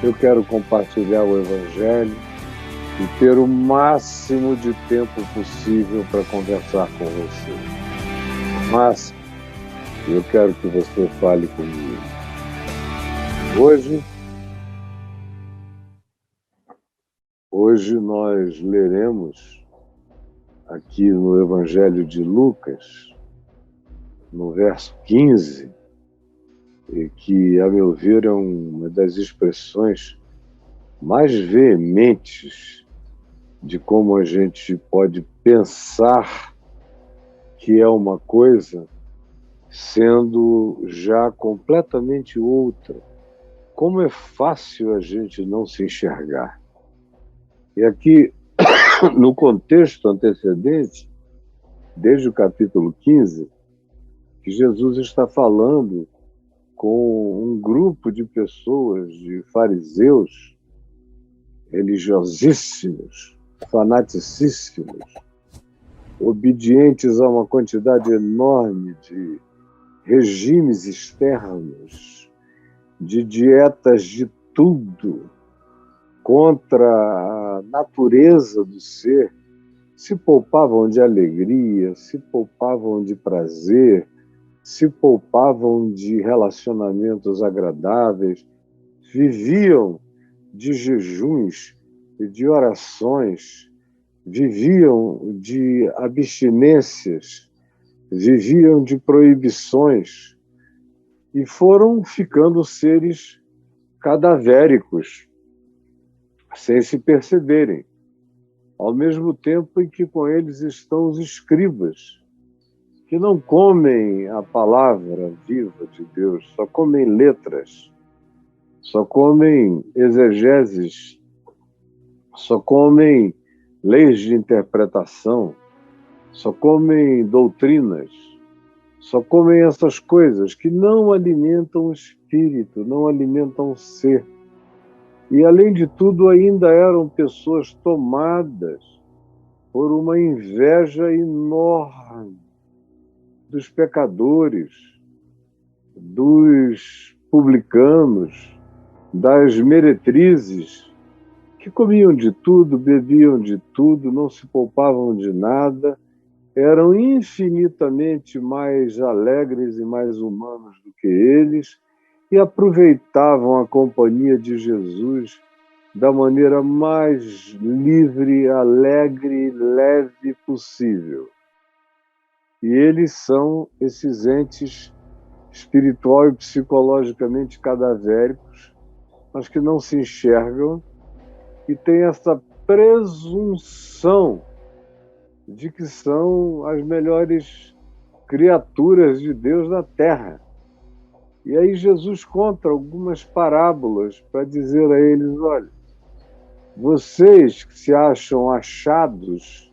Eu quero compartilhar o Evangelho e ter o máximo de tempo possível para conversar com você. Mas eu quero que você fale comigo. Hoje nós leremos aqui no Evangelho de Lucas, no verso 15, que, a meu ver, é uma das expressões mais veementes de como a gente pode pensar que é uma coisa sendo já completamente outra. Como é fácil a gente não se enxergar. E aqui, no contexto antecedente, desde o capítulo 15, que Jesus está falando com um grupo de pessoas, de fariseus, religiosíssimos, fanaticíssimos, obedientes a uma quantidade enorme de regimes externos, de dietas de tudo, contra a natureza do ser, se poupavam de alegria, se poupavam de prazer, se poupavam de relacionamentos agradáveis, viviam de jejuns e de orações, viviam de abstinências, viviam de proibições e foram ficando seres cadavéricos, sem se perceberem, ao mesmo tempo em que com eles estão os escribas, que não comem a palavra viva de Deus, só comem letras, só comem exegeses, só comem leis de interpretação, só comem doutrinas, só comem essas coisas que não alimentam o espírito, não alimentam o ser. E, além de tudo, ainda eram pessoas tomadas por uma inveja enorme dos pecadores, dos publicanos, das meretrizes, que comiam de tudo, bebiam de tudo, não se poupavam de nada, eram infinitamente mais alegres e mais humanos do que eles e aproveitavam a companhia de Jesus da maneira mais livre, alegre e leve possível. E eles são esses entes espiritual e psicologicamente cadavéricos, mas que não se enxergam e têm essa presunção de que são as melhores criaturas de Deus da Terra. E aí Jesus conta algumas parábolas para dizer a eles: olha, vocês que se acham achados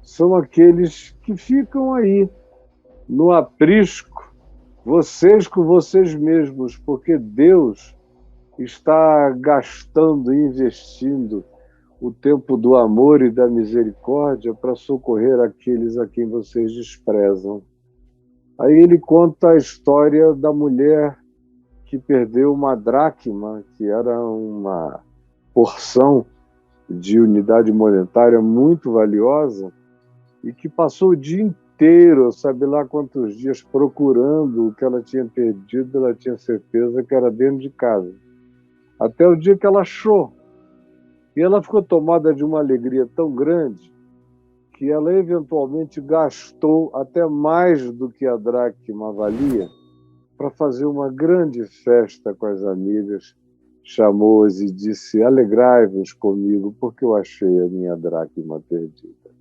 são aqueles que ficam aí no aprisco, vocês com vocês mesmos, porque Deus está gastando e investindo o tempo do amor e da misericórdia para socorrer aqueles a quem vocês desprezam. Aí ele conta a história da mulher que perdeu uma dracma, que era uma porção de unidade monetária muito valiosa, e que passou o dia inteiro, sabe lá quantos dias, procurando o que ela tinha perdido. Ela tinha certeza que era dentro de casa. Até o dia que ela achou. E ela ficou tomada de uma alegria tão grande que ela eventualmente gastou até mais do que a dracma valia para fazer uma grande festa com as amigas. Chamou-as e disse: alegrai-vos comigo, porque eu achei a minha dracma perdida.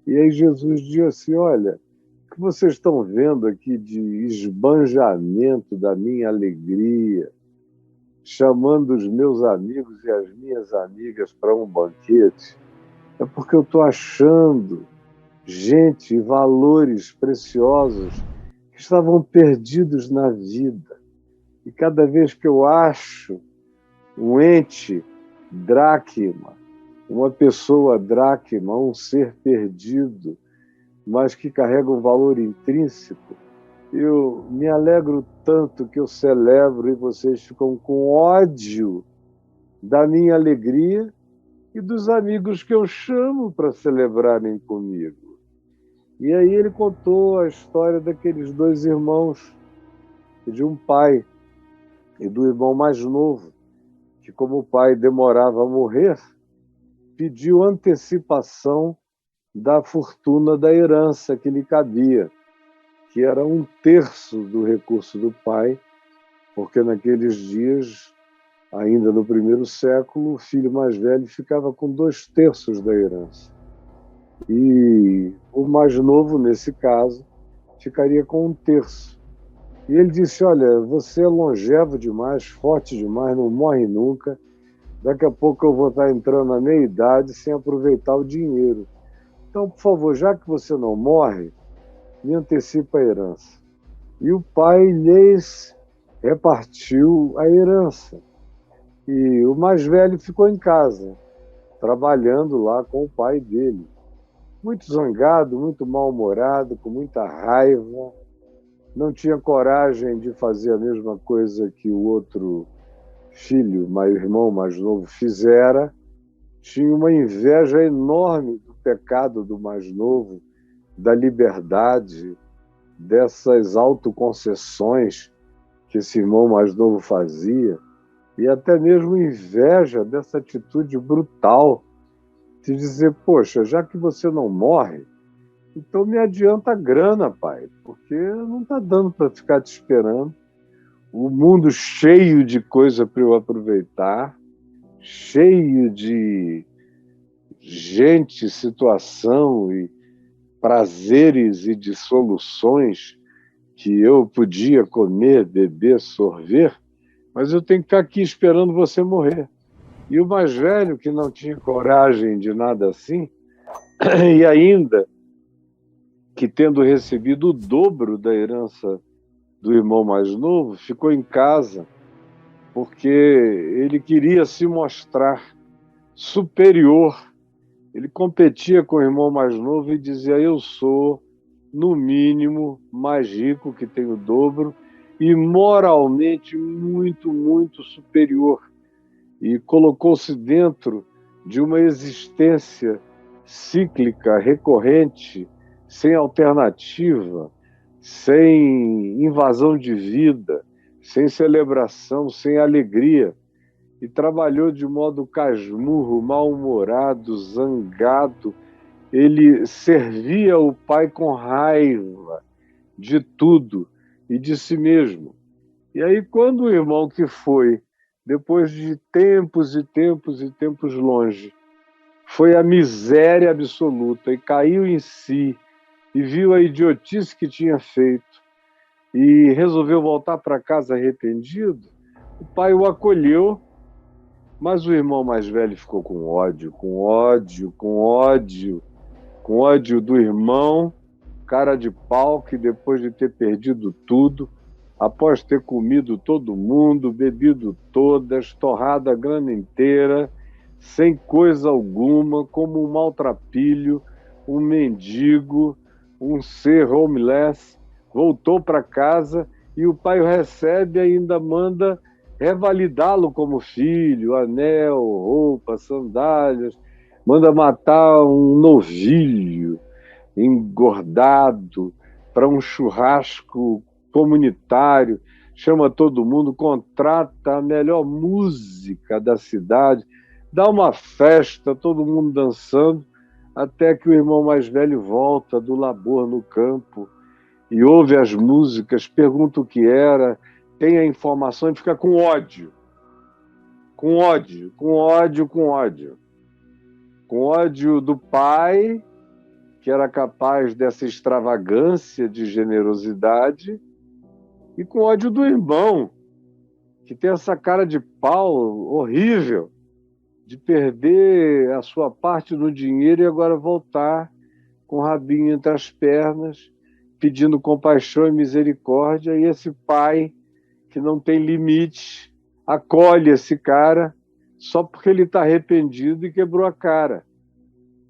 E aí Jesus disse assim: olha, o que vocês estão vendo aqui de esbanjamento da minha alegria, chamando os meus amigos e as minhas amigas para um banquete, é porque eu estou achando gente e valores preciosos que estavam perdidos na vida. E cada vez que eu acho um ente dracma, uma pessoa dracma, um ser perdido, mas que carrega um valor intrínseco, Eu me alegro tanto que eu celebro e vocês ficam com ódio da minha alegria e dos amigos que eu chamo para celebrarem comigo. E aí ele contou a história daqueles dois irmãos, de um pai e do irmão mais novo, que como o pai demorava a morrer, pediu antecipação da fortuna da herança que lhe cabia, que era um terço do recurso do pai, porque naqueles dias, ainda no primeiro século, o filho mais velho ficava com 2/3 da herança. E o mais novo, nesse caso, ficaria com 1/3. E ele disse: olha, você é longevo demais, forte demais, não morre nunca. Daqui a pouco eu vou estar entrando na meia idade sem aproveitar o dinheiro. Então, por favor, já que você não morre, me antecipa a herança. E o pai lhes repartiu a herança. E o mais velho ficou em casa, trabalhando lá com o pai dele. Muito zangado, muito mal-humorado, com muita raiva. Não tinha coragem de fazer a mesma coisa que o outro filho, meu irmão mais novo, fizera. Tinha uma inveja enorme do pecado do mais novo, da liberdade, dessas autoconcessões que esse irmão mais novo fazia, e até mesmo inveja dessa atitude brutal de dizer: poxa, já que você não morre, então me adianta a grana, pai, porque não está dando para ficar te esperando. O mundo cheio de coisa para eu aproveitar, cheio de gente, situação e prazeres e dissoluções que eu podia comer, beber, sorver, mas eu tenho que ficar aqui esperando você morrer. E o mais velho, que não tinha coragem de nada assim, e ainda que, tendo recebido o dobro da herança do irmão mais novo, ficou em casa porque ele queria se mostrar superior. Ele competia com o irmão mais novo e dizia: eu sou, no mínimo, mais rico, que tem o dobro, e moralmente muito, muito superior. E colocou-se dentro de uma existência cíclica, recorrente, sem alternativa, sem invasão de vida, sem celebração, sem alegria. E trabalhou de modo casmurro, mal-humorado, zangado. Ele servia o pai com raiva de tudo e de si mesmo. E aí, quando o irmão que foi, depois de tempos e tempos e tempos longe, foi a miséria absoluta e caiu em si e viu a idiotice que tinha feito e resolveu voltar para casa arrependido, o pai o acolheu, mas o irmão mais velho ficou com ódio, com ódio, com ódio, com ódio do irmão, cara de pau, que depois de ter perdido tudo, após ter comido todo mundo, bebido todas, torrado a grana inteira, sem coisa alguma, como um maltrapilho, um mendigo, um ser homeless, voltou para casa e o pai o recebe e ainda manda revalidá-lo como filho, anel, roupa, sandálias, manda matar um novilho engordado para um churrasco comunitário, chama todo mundo, contrata a melhor música da cidade, dá uma festa, todo mundo dançando, até que o irmão mais velho volta do labor no campo e ouve as músicas, pergunta o que era, tem a informação e fica com ódio. Com ódio, com ódio, com ódio. Com ódio do pai, que era capaz dessa extravagância de generosidade, e com ódio do irmão, que tem essa cara de pau horrível de perder a sua parte no dinheiro e agora voltar com o rabinho entre as pernas, pedindo compaixão e misericórdia, e esse pai que não tem limite acolhe esse cara só porque ele está arrependido e quebrou a cara.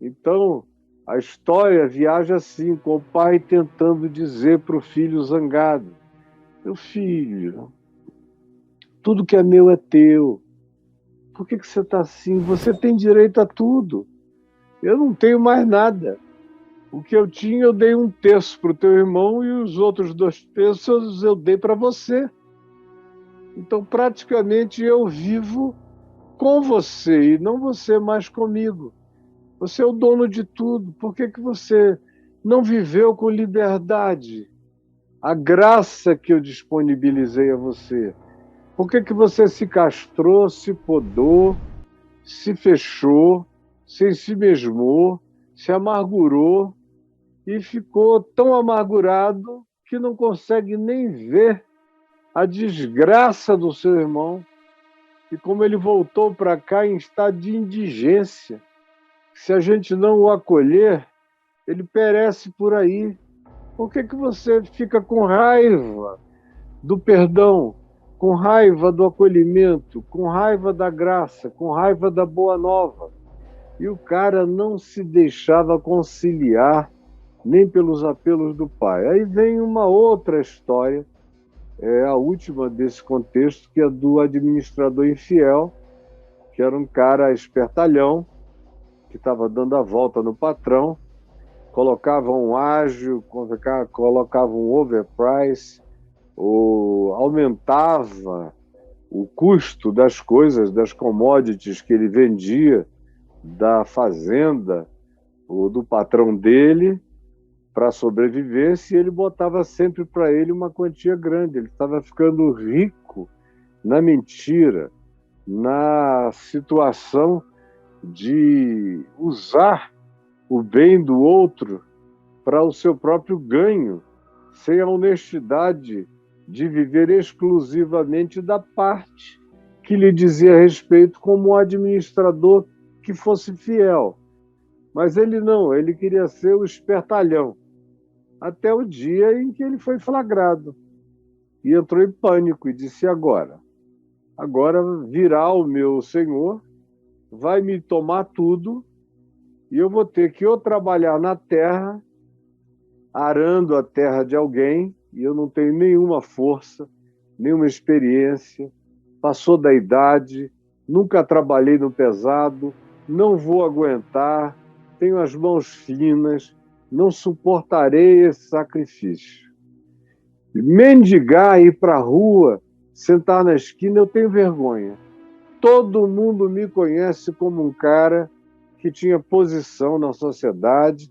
Então, A história viaja assim, com o pai tentando dizer para o filho zangado: meu filho, tudo que é meu é teu. Por que você está assim? Você tem direito a tudo. Eu não tenho mais nada. O que eu tinha, eu dei 1/3 para o teu irmão e os outros 2/3 eu dei para você. Então, praticamente, eu vivo com você e não você mais comigo. Você é o dono de tudo. Por que você não viveu com liberdade a graça que eu disponibilizei a você? Por que você se castrou, se podou, se fechou, se ensimesmou, se amargurou e ficou tão amargurado que não consegue nem ver a desgraça do seu irmão e como ele voltou para cá em estado de indigência? Se a gente não o acolher, ele perece por aí. Por que você fica com raiva do perdão, com raiva do acolhimento, com raiva da graça, com raiva da boa nova? E o cara não se deixava conciliar nem pelos apelos do pai. Aí vem uma outra história, é a última desse contexto, que é do administrador infiel, que era um cara espertalhão, que estava dando a volta no patrão, colocava um ágio, colocava um overprice, ou aumentava o custo das coisas, das commodities que ele vendia da fazenda ou do patrão dele para sobreviver, se ele botava sempre para ele uma quantia grande. Ele estava ficando rico na mentira, na situação de usar o bem do outro para o seu próprio ganho, sem a honestidade de viver exclusivamente da parte que lhe dizia respeito como um administrador que fosse fiel. Mas ele não, ele queria ser o espertalhão, até o dia em que ele foi flagrado e entrou em pânico e disse: agora virá o meu senhor, vai me tomar tudo e eu vou ter que ou trabalhar na terra, arando a terra de alguém, e eu não tenho nenhuma força, nenhuma experiência, passou da idade, nunca trabalhei no pesado, não vou aguentar, tenho as mãos finas, não suportarei esse sacrifício. Mendigar, ir para a rua, sentar na esquina, eu tenho vergonha. Todo mundo me conhece como um cara que tinha posição na sociedade,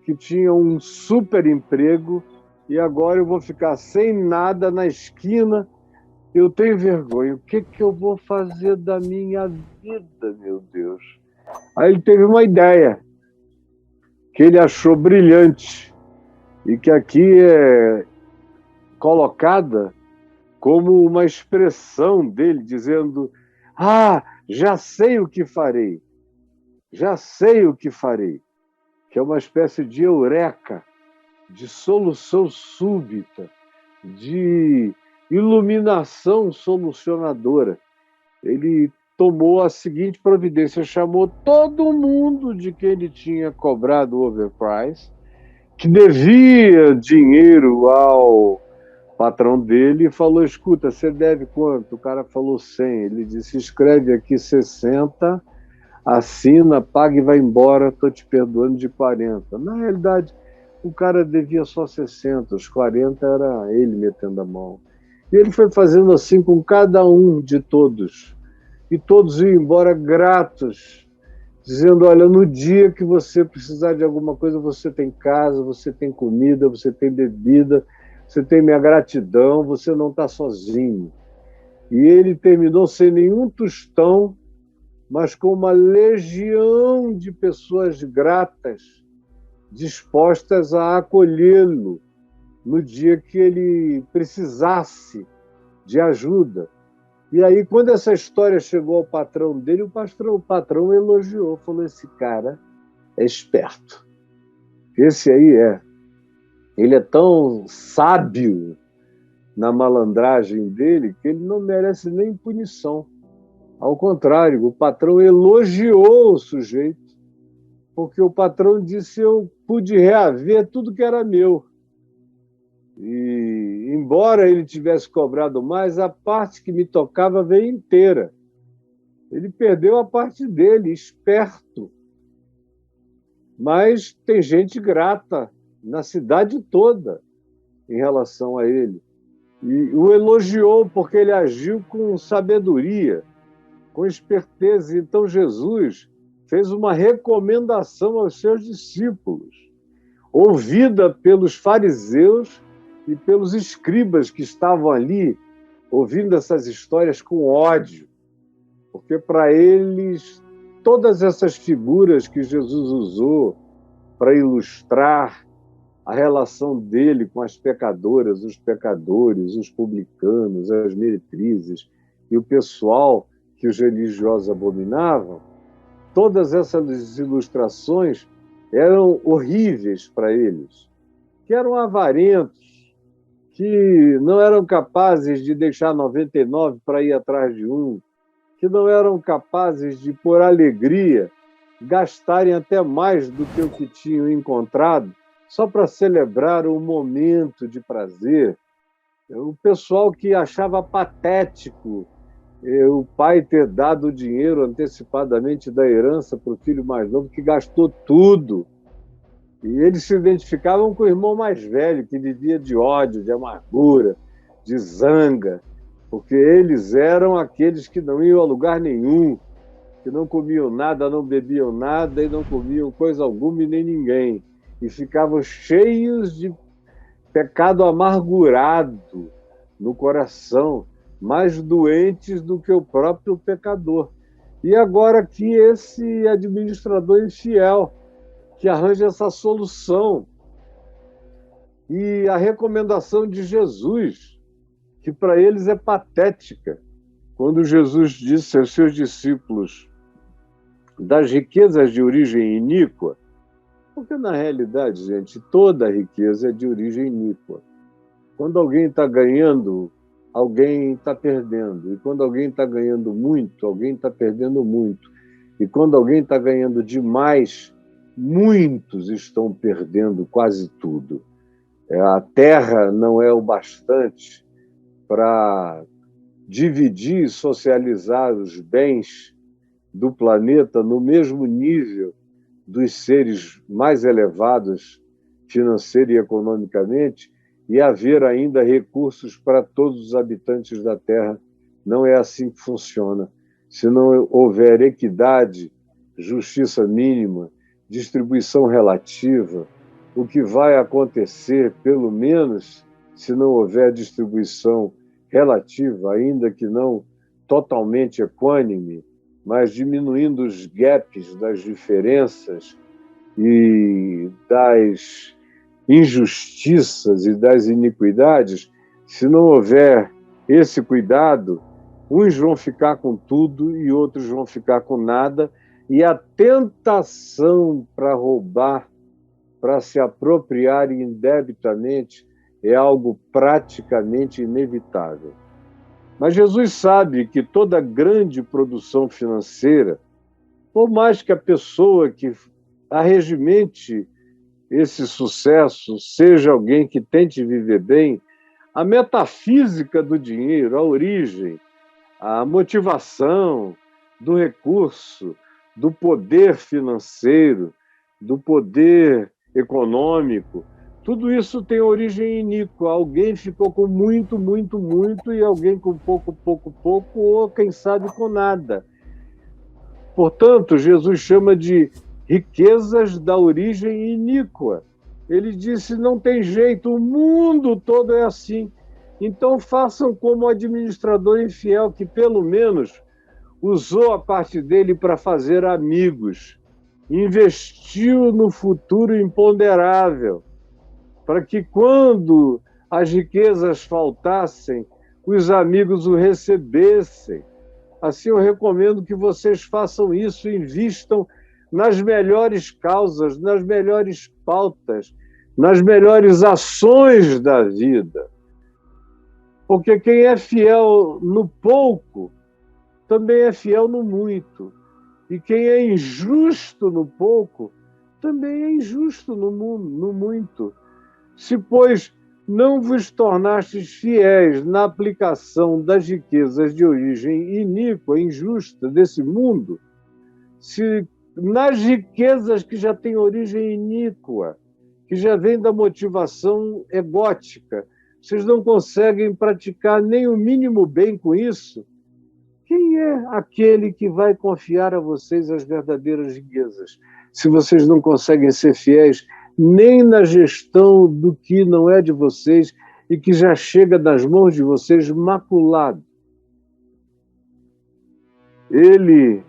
que tinha um super emprego, e agora eu vou ficar sem nada na esquina. Eu tenho vergonha. O que eu vou fazer da minha vida, meu Deus? Aí ele teve uma ideia que ele achou brilhante e que aqui é colocada como uma expressão dele, dizendo: ah, já sei o que farei, já sei o que farei, que é uma espécie de eureka, de solução súbita, de iluminação solucionadora. Ele tomou a seguinte providência: chamou todo mundo de quem ele tinha cobrado o overprice, que devia dinheiro ao patrão dele, e falou: escuta, você deve quanto? O cara falou 100. Ele disse: escreve aqui 60, assina, paga e vai embora, estou te perdoando de 40. Na realidade, o cara devia só 60, os 40 era ele metendo a mão. E ele foi fazendo assim com cada um de todos. E todos iam embora gratos, dizendo: olha, no dia que você precisar de alguma coisa, você tem casa, você tem comida, você tem bebida, você tem minha gratidão, você não está sozinho. E ele terminou sem nenhum tostão, mas com uma legião de pessoas gratas, dispostas a acolhê-lo no dia que ele precisasse de ajuda. E aí, quando essa história chegou ao patrão dele, o patrão elogiou, falou: esse cara é esperto. Esse aí ele é tão sábio na malandragem dele que ele não merece nem punição. Ao contrário, o patrão elogiou o sujeito porque o patrão disse: eu pude reaver tudo que era meu. E, embora ele tivesse cobrado mais, a parte que me tocava veio inteira. Ele perdeu a parte dele, esperto. Mas tem gente grata na cidade toda em relação a ele. E o elogiou porque ele agiu com sabedoria, com esperteza. Então Jesus fez uma recomendação aos seus discípulos, ouvida pelos fariseus e pelos escribas que estavam ali, ouvindo essas histórias com ódio, porque para eles todas essas figuras que Jesus usou para ilustrar a relação dele com as pecadoras, os pecadores, os publicanos, as meretrizes e o pessoal que os religiosos abominavam, todas essas ilustrações eram horríveis para eles, que eram avarentos, que não eram capazes de deixar 99 para ir atrás de um, que não eram capazes de, por alegria, gastarem até mais do que o que tinham encontrado, só para celebrar um momento de prazer. O pessoal que achava patético o pai ter dado o dinheiro antecipadamente da herança para o filho mais novo, que gastou tudo. E eles se identificavam com o irmão mais velho, que vivia de ódio, de amargura, de zanga, porque eles eram aqueles que não iam a lugar nenhum, que não comiam nada, não bebiam nada e não comiam coisa alguma e nem ninguém. E ficavam cheios de pecado amargurado no coração, mais doentes do que o próprio pecador. E agora que esse administrador infiel, que arranja essa solução, e a recomendação de Jesus, que para eles é patética, quando Jesus disse aos seus discípulos das riquezas de origem iníqua, porque na realidade, gente, toda riqueza é de origem iníqua. Quando alguém está ganhando, alguém está perdendo. E quando alguém está ganhando muito, alguém está perdendo muito. E quando alguém está ganhando demais, muitos estão perdendo quase tudo. A terra não é o bastante para dividir e socializar os bens do planeta no mesmo nível dos seres mais elevados financeira e economicamente, e haver ainda recursos para todos os habitantes da Terra. Não é assim que funciona. Se não houver equidade, justiça mínima, distribuição relativa, o que vai acontecer, pelo menos, se não houver distribuição relativa, ainda que não totalmente equânime, mas diminuindo os gaps das diferenças e das injustiças e das iniquidades, se não houver esse cuidado, uns vão ficar com tudo e outros vão ficar com nada, e a tentação para roubar, para se apropriar indebitamente, é algo praticamente inevitável. Mas Jesus sabe que toda grande produção financeira, por mais que a pessoa que arregimente esse sucesso seja alguém que tente viver bem, a metafísica do dinheiro, a origem, a motivação do recurso, do poder financeiro, do poder econômico, tudo isso tem origem iníqua. Alguém ficou com muito, muito, muito, e alguém com pouco, pouco, pouco, ou quem sabe com nada. Portanto, Jesus chama de riquezas da origem iníqua. Ele disse: não tem jeito, o mundo todo é assim. Então façam como o administrador infiel, que pelo menos usou a parte dele para fazer amigos, investiu no futuro imponderável, para que quando as riquezas faltassem, os amigos o recebessem. Assim, eu recomendo que vocês façam isso, invistam nas melhores causas, nas melhores pautas, nas melhores ações da vida. Porque quem é fiel no pouco, também é fiel no muito. E quem é injusto no pouco, também é injusto no mundo, no muito. Se, pois, não vos tornastes fiéis na aplicação das riquezas de origem iníqua, injusta desse mundo, se nas riquezas que já têm origem iníqua, que já vem da motivação egótica, vocês não conseguem praticar nem o mínimo bem com isso, quem é aquele que vai confiar a vocês as verdadeiras riquezas? Se vocês não conseguem ser fiéis nem na gestão do que não é de vocês e que já chega das mãos de vocês maculado. Ele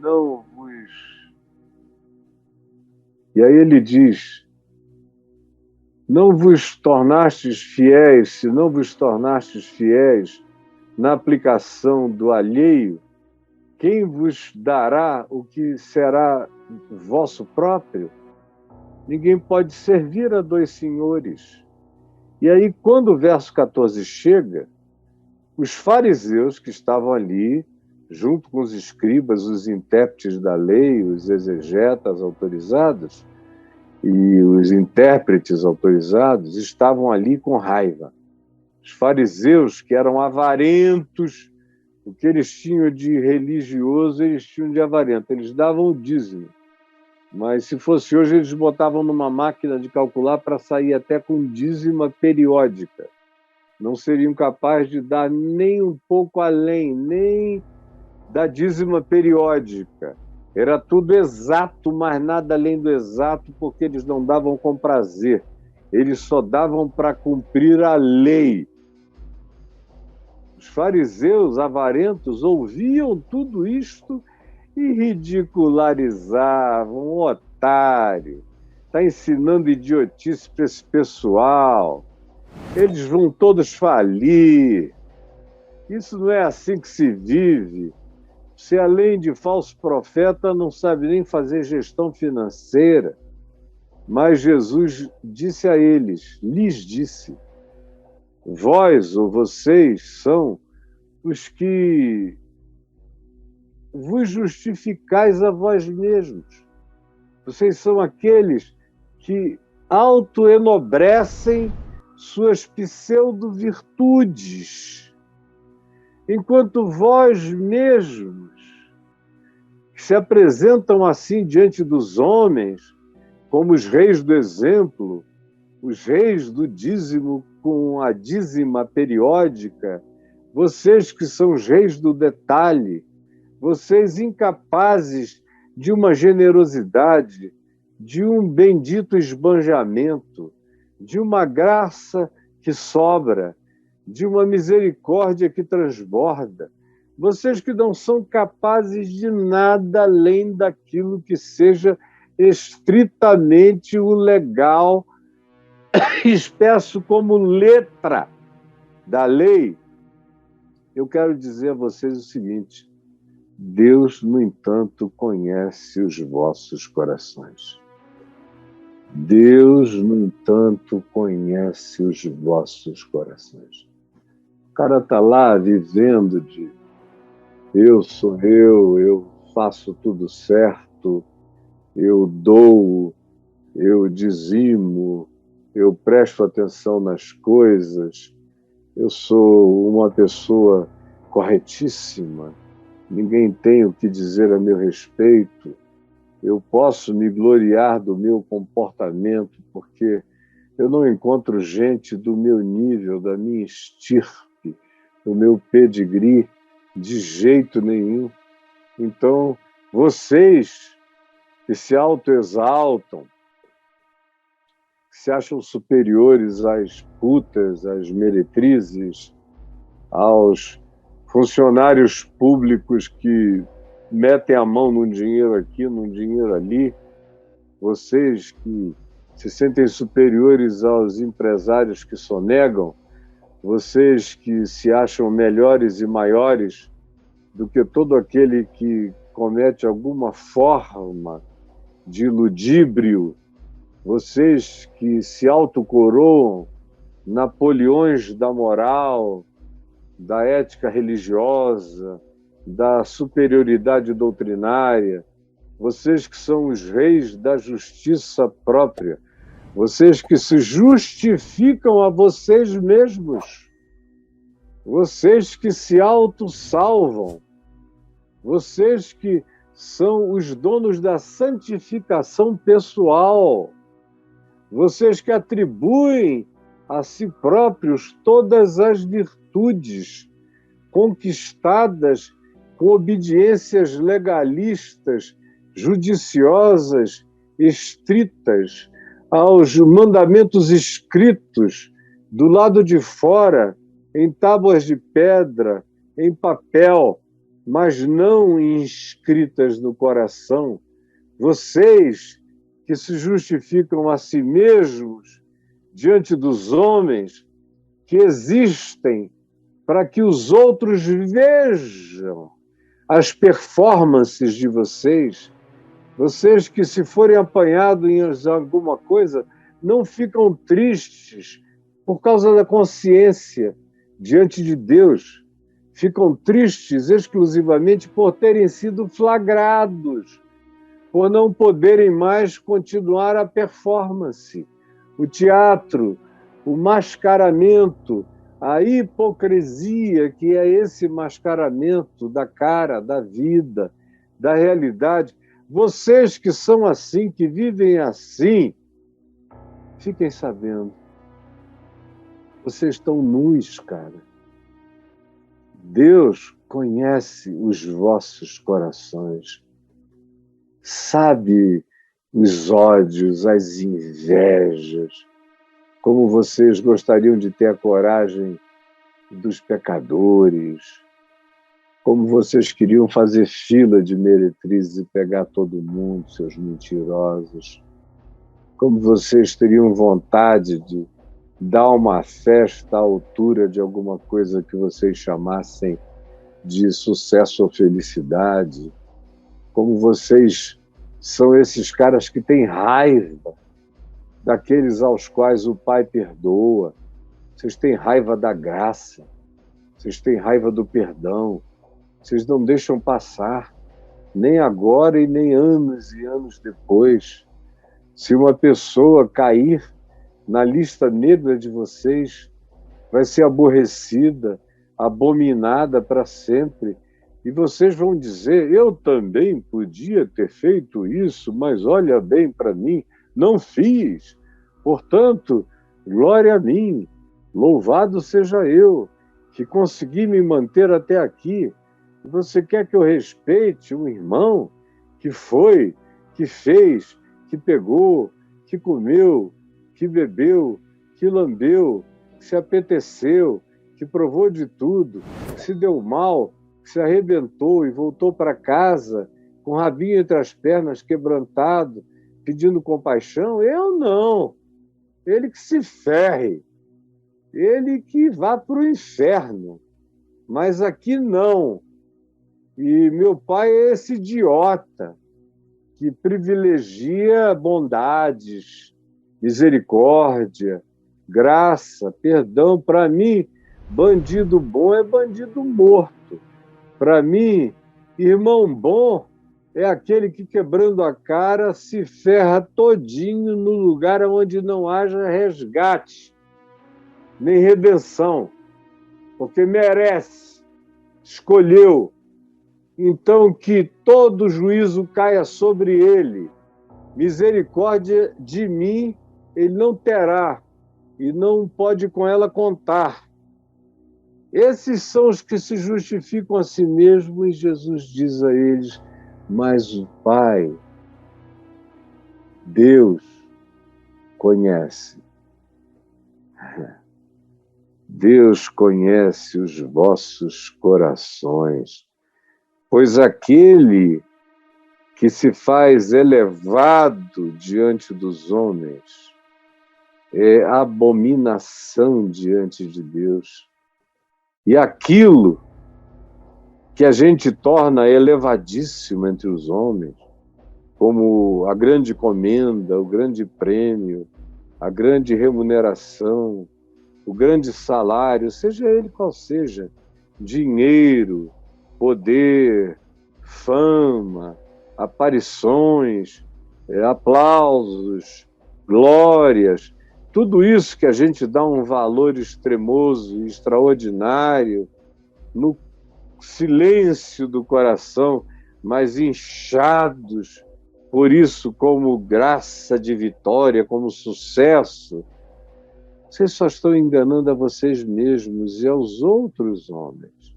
não vos... E aí ele diz, não vos tornastes fiéis, se não vos tornastes fiéis na aplicação do alheio, quem vos dará o que será vosso próprio? Ninguém pode servir a dois senhores. E aí, quando o verso 14 chega, os fariseus que estavam ali, junto com os escribas, os intérpretes da lei, os exegetas autorizados, e os intérpretes autorizados estavam ali com raiva. Os fariseus, que eram avarentos, o que eles tinham de religioso, eles tinham de avarento. Eles davam o dízimo. Mas, se fosse hoje, eles botavam numa máquina de calcular para sair até com dízima periódica. Não seriam capazes de dar nem um pouco além, nem da dízima periódica. Era tudo exato, mas nada além do exato, porque eles não davam com prazer. Eles só davam para cumprir a lei. Os fariseus avarentos ouviam tudo isto e ridicularizavam. Otário, está ensinando idiotice para esse pessoal. Eles vão todos falir. Isso não é assim que se vive. Você, além de falso profeta, não sabe nem fazer gestão financeira. Mas Jesus disse a eles, lhes disse, vós ou vocês são os que vos justificais a vós mesmos. Vocês são aqueles que autoenobrecem suas pseudo-virtudes, enquanto vós mesmos, que se apresentam assim diante dos homens, como os reis do exemplo, os reis do dízimo com a dízima periódica, vocês que são os reis do detalhe, vocês incapazes de uma generosidade, de um bendito esbanjamento, de uma graça que sobra, de uma misericórdia que transborda. Vocês que não são capazes de nada além daquilo que seja estritamente o legal, expresso como letra da lei. Eu quero dizer a vocês o seguinte: Deus, no entanto, conhece os vossos corações. Deus, no entanto, conhece os vossos corações. O cara está lá vivendo de eu sou eu faço tudo certo, eu dou, eu dizimo, eu presto atenção nas coisas, eu sou uma pessoa corretíssima, ninguém tem o que dizer a meu respeito, eu posso me gloriar do meu comportamento, porque eu não encontro gente do meu nível, da minha estirpe, do meu pedigree, de jeito nenhum. Então, vocês que se autoexaltam, que se acham superiores às putas, às meretrizes, aos funcionários públicos que metem a mão num dinheiro aqui, num dinheiro ali, vocês que se sentem superiores aos empresários que sonegam, vocês que se acham melhores e maiores do que todo aquele que comete alguma forma de ludíbrio, vocês que se autocoroam Napoleões da moral, da ética religiosa, da superioridade doutrinária, vocês que são os reis da justiça própria, vocês que se justificam a vocês mesmos, vocês que se autossalvam, vocês que são os donos da santificação pessoal, vocês que atribuem a si próprios todas as virtudes conquistadas com obediências legalistas, judiciosas, estritas, aos mandamentos escritos do lado de fora, em tábuas de pedra, em papel, mas não inscritas no coração. Vocês que se justificam a si mesmos diante dos homens, que existem para que os outros vejam as performances de vocês, vocês que, se forem apanhados em alguma coisa, não ficam tristes por causa da consciência diante de Deus, ficam tristes exclusivamente por terem sido flagrados, por não poderem mais continuar a performance, o teatro, o mascaramento, a hipocrisia, que é esse mascaramento da cara, da vida, da realidade. Vocês que são assim, que vivem assim, fiquem sabendo, vocês estão nus, cara. Deus conhece os vossos corações, sabe os ódios, as invejas, como vocês gostariam de ter a coragem dos pecadores, como vocês queriam fazer fila de meretrizes e pegar todo mundo, seus mentirosos, como vocês teriam vontade de dar uma festa à altura de alguma coisa que vocês chamassem de sucesso ou felicidade, como vocês são esses caras que têm raiva daqueles aos quais o Pai perdoa, vocês têm raiva da graça, vocês têm raiva do perdão, vocês não deixam passar, nem agora e nem anos e anos depois. Se uma pessoa cair na lista negra de vocês, vai ser aborrecida, abominada para sempre. E vocês vão dizer, eu também podia ter feito isso, mas olha bem para mim, não fiz. Portanto, glória a mim, louvado seja eu, que consegui me manter até aqui. Você quer que eu respeite um irmão que foi, que fez, que pegou, que comeu, que bebeu, que lambeu, que se apeteceu, que provou de tudo, que se deu mal, que se arrebentou e voltou para casa com o rabinho entre as pernas, quebrantado, pedindo compaixão? Eu não. Ele que se ferre, ele que vá para o inferno, mas aqui não. E meu pai é esse idiota que privilegia bondades, misericórdia, graça, perdão. Para mim, bandido bom é bandido morto. Para mim, irmão bom é aquele que, quebrando a cara, se ferra todinho no lugar onde não haja resgate, nem redenção, porque merece, escolheu. Então, que todo juízo caia sobre ele. Misericórdia de mim ele não terá, e não pode com ela contar. Esses são os que se justificam a si mesmos, e Jesus diz a eles, mas o Pai, Deus, conhece. Deus conhece os vossos corações, pois aquele que se faz elevado diante dos homens é abominação diante de Deus. E aquilo que a gente torna elevadíssimo entre os homens, como a grande comenda, o grande prêmio, a grande remuneração, o grande salário, seja ele qual seja, dinheiro, poder, fama, aparições, aplausos, glórias, tudo isso que a gente dá um valor extremoso e extraordinário no silêncio do coração, mas inchados por isso como graça de vitória, como sucesso. Vocês só estão enganando a vocês mesmos e aos outros homens.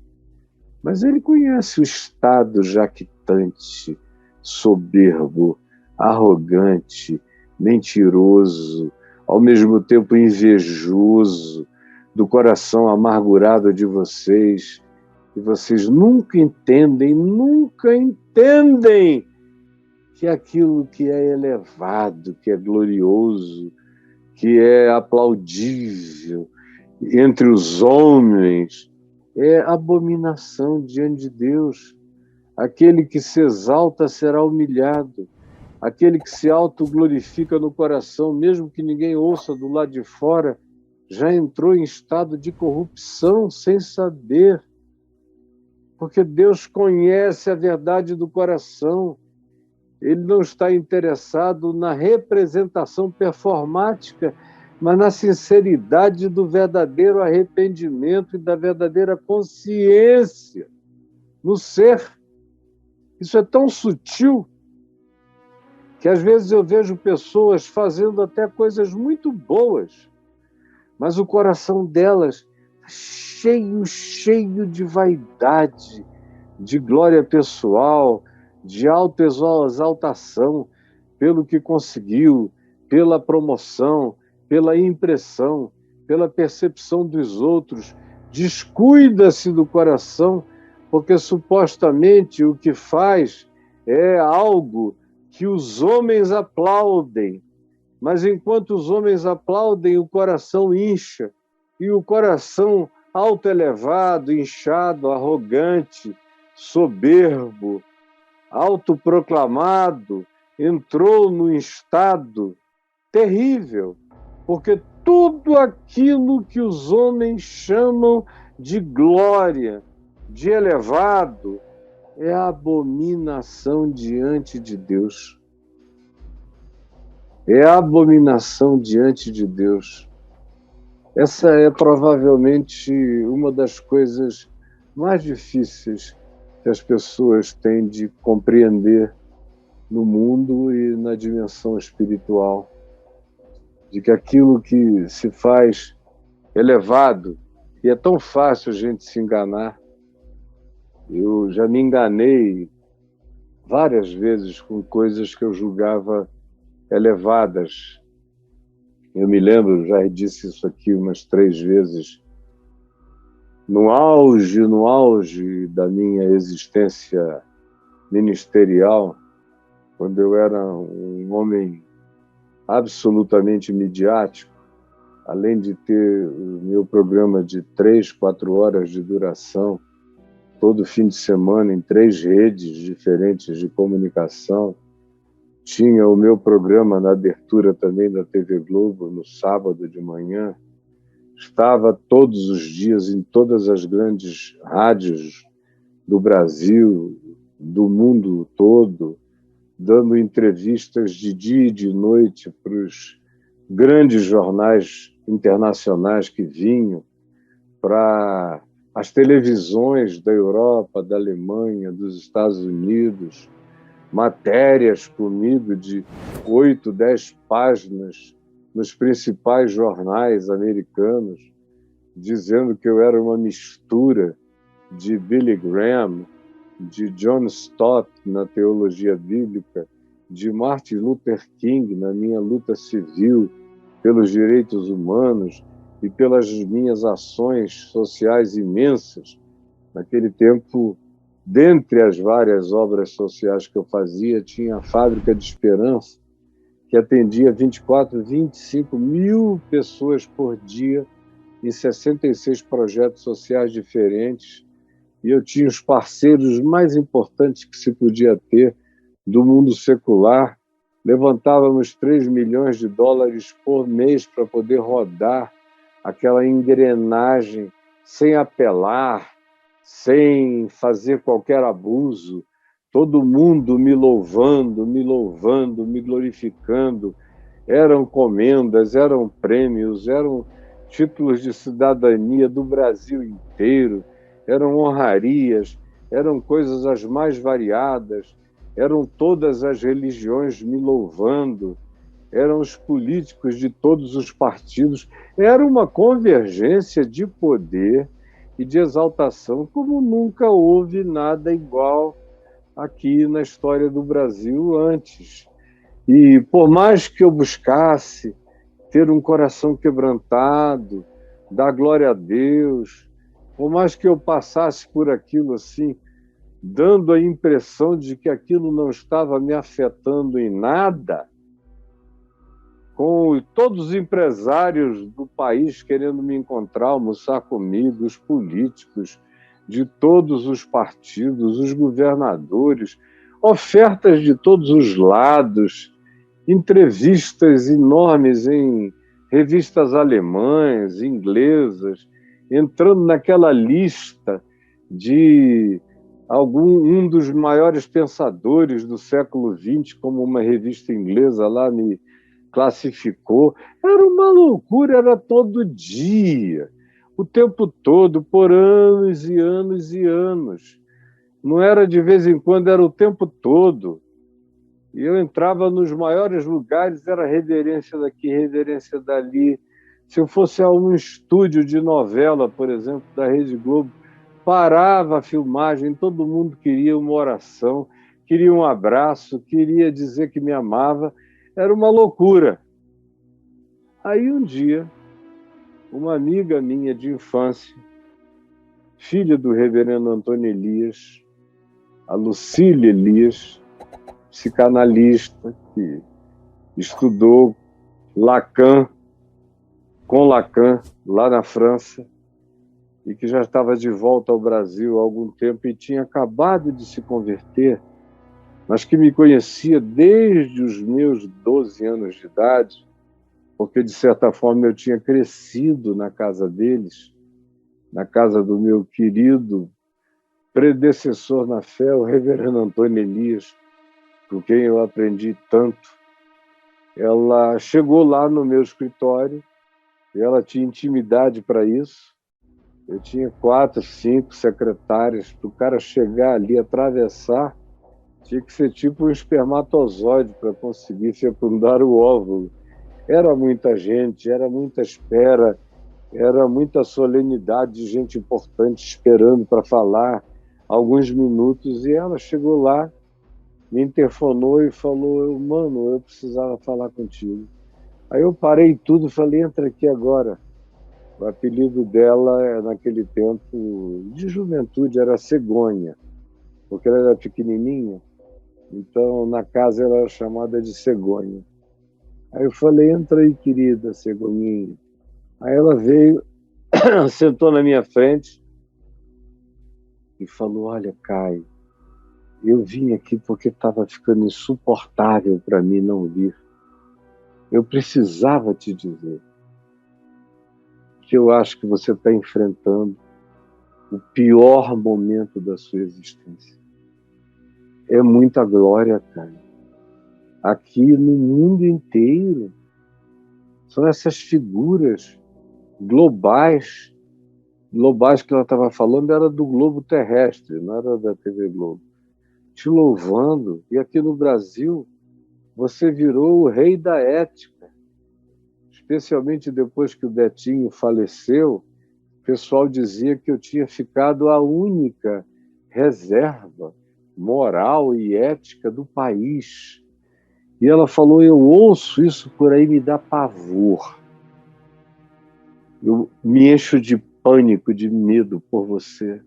Mas ele conhece o estado jactante, soberbo, arrogante, mentiroso, ao mesmo tempo invejoso, do coração amargurado de vocês. E vocês nunca entendem que aquilo que é elevado, que é glorioso, que é aplaudível entre os homens, é abominação diante de Deus. Aquele que se exalta será humilhado. Aquele que se autoglorifica no coração, mesmo que ninguém ouça do lado de fora, já entrou em estado de corrupção sem saber. Porque Deus conhece a verdade do coração. Ele não está interessado na representação performática, mas na sinceridade do verdadeiro arrependimento e da verdadeira consciência no ser. Isso é tão sutil que às vezes eu vejo pessoas fazendo até coisas muito boas, mas o coração delas cheio de vaidade, de glória pessoal, de autoexaltação pelo que conseguiu, pela promoção, pela impressão, pela percepção dos outros. Descuida-se do coração, porque supostamente o que faz é algo que os homens aplaudem. Mas enquanto os homens aplaudem, o coração incha. E o coração autoelevado, inchado, arrogante, soberbo, autoproclamado, entrou num estado terrível, porque tudo aquilo que os homens chamam de glória, de elevado, é abominação diante de Deus. É abominação diante de Deus. Essa é provavelmente uma das coisas mais difíceis que as pessoas têm de compreender no mundo e na dimensão espiritual. De que aquilo que se faz elevado, e é tão fácil a gente se enganar. Eu já me enganei várias vezes com coisas que eu julgava elevadas. Eu me lembro, já disse isso aqui umas 3 vezes, no auge da minha existência ministerial, quando eu era um homem absolutamente midiático, além de ter o meu programa de 3, 4 horas de duração, todo fim de semana, em 3 redes diferentes de comunicação. Tinha o meu programa na abertura também da TV Globo, no sábado de manhã. Estava todos os dias em todas as grandes rádios do Brasil, do mundo todo, dando entrevistas de dia e de noite para os grandes jornais internacionais que vinham, para as televisões da Europa, da Alemanha, dos Estados Unidos, matérias comigo de 8, 10 páginas nos principais jornais americanos, dizendo que eu era uma mistura de Billy Graham, de John Stott na teologia bíblica, de Martin Luther King na minha luta civil pelos direitos humanos e pelas minhas ações sociais imensas. Naquele tempo, dentre as várias obras sociais que eu fazia, tinha a Fábrica de Esperança, que atendia 24, 25 mil pessoas por dia em 66 projetos sociais diferentes. E eu tinha os parceiros mais importantes que se podia ter do mundo secular. Levantávamos 3 milhões de dólares por mês para poder rodar aquela engrenagem sem apelar, sem fazer qualquer abuso, todo mundo me louvando, me glorificando. Eram comendas, eram prêmios, eram títulos de cidadania do Brasil inteiro, eram honrarias, eram coisas as mais variadas, eram todas as religiões me louvando, eram os políticos de todos os partidos. Era uma convergência de poder e de exaltação como nunca houve nada igual aqui na história do Brasil antes. E por mais que eu buscasse ter um coração quebrantado, dar glória a Deus, por mais que eu passasse por aquilo assim, dando a impressão de que aquilo não estava me afetando em nada, com todos os empresários do país querendo me encontrar, almoçar comigo, os políticos de todos os partidos, os governadores, ofertas de todos os lados, entrevistas enormes em revistas alemãs, inglesas, entrando naquela lista de um dos maiores pensadores do século XX, como uma revista inglesa lá me classificou. Era uma loucura, era todo dia, o tempo todo, por anos e anos e anos. Não era de vez em quando, era o tempo todo. E eu entrava nos maiores lugares, era reverência daqui, reverência dali. Se eu fosse a um estúdio de novela, por exemplo, da Rede Globo, parava a filmagem, todo mundo queria uma oração, queria um abraço, queria dizer que me amava. Era uma loucura. Aí um dia, uma amiga minha de infância, filha do reverendo Antônio Elias, a Lucília Elias, psicanalista, que estudou Lacan, com Lacan, lá na França, e que já estava de volta ao Brasil há algum tempo e tinha acabado de se converter, mas que me conhecia desde os meus 12 anos de idade, porque, de certa forma, eu tinha crescido na casa deles, na casa do meu querido predecessor na fé, o reverendo Antônio Elias, com quem eu aprendi tanto. Ela chegou lá no meu escritório e ela tinha intimidade para isso. Eu tinha 4, 5 secretárias. Para o cara chegar ali, atravessar, tinha que ser tipo um espermatozoide para conseguir fecundar o óvulo. Era muita gente, era muita espera, era muita solenidade de gente importante esperando para falar alguns minutos. E ela chegou lá, me interfonou e falou: mano, eu precisava falar contigo. Aí eu parei tudo e falei: entra aqui agora. O apelido dela, naquele tempo de juventude, era Cegonha, porque ela era pequenininha, então na casa ela era chamada de Cegonha. Aí eu falei: entra aí, querida Cegonhinha. Aí ela veio, sentou na minha frente e falou: olha, Caio, eu vim aqui porque estava ficando insuportável para mim não vir. Eu precisava te dizer que eu acho que você está enfrentando o pior momento da sua existência. É muita glória, cara. Aqui no mundo inteiro são essas figuras globais que ela estava falando, era do globo terrestre, não era da TV Globo, te louvando. E aqui no Brasil você virou o rei da ética, especialmente depois que o Betinho faleceu. O pessoal dizia que eu tinha ficado a única reserva moral e ética do país. E ela falou: eu ouço isso por aí, me dá pavor. Eu me encho de pânico, de medo por você.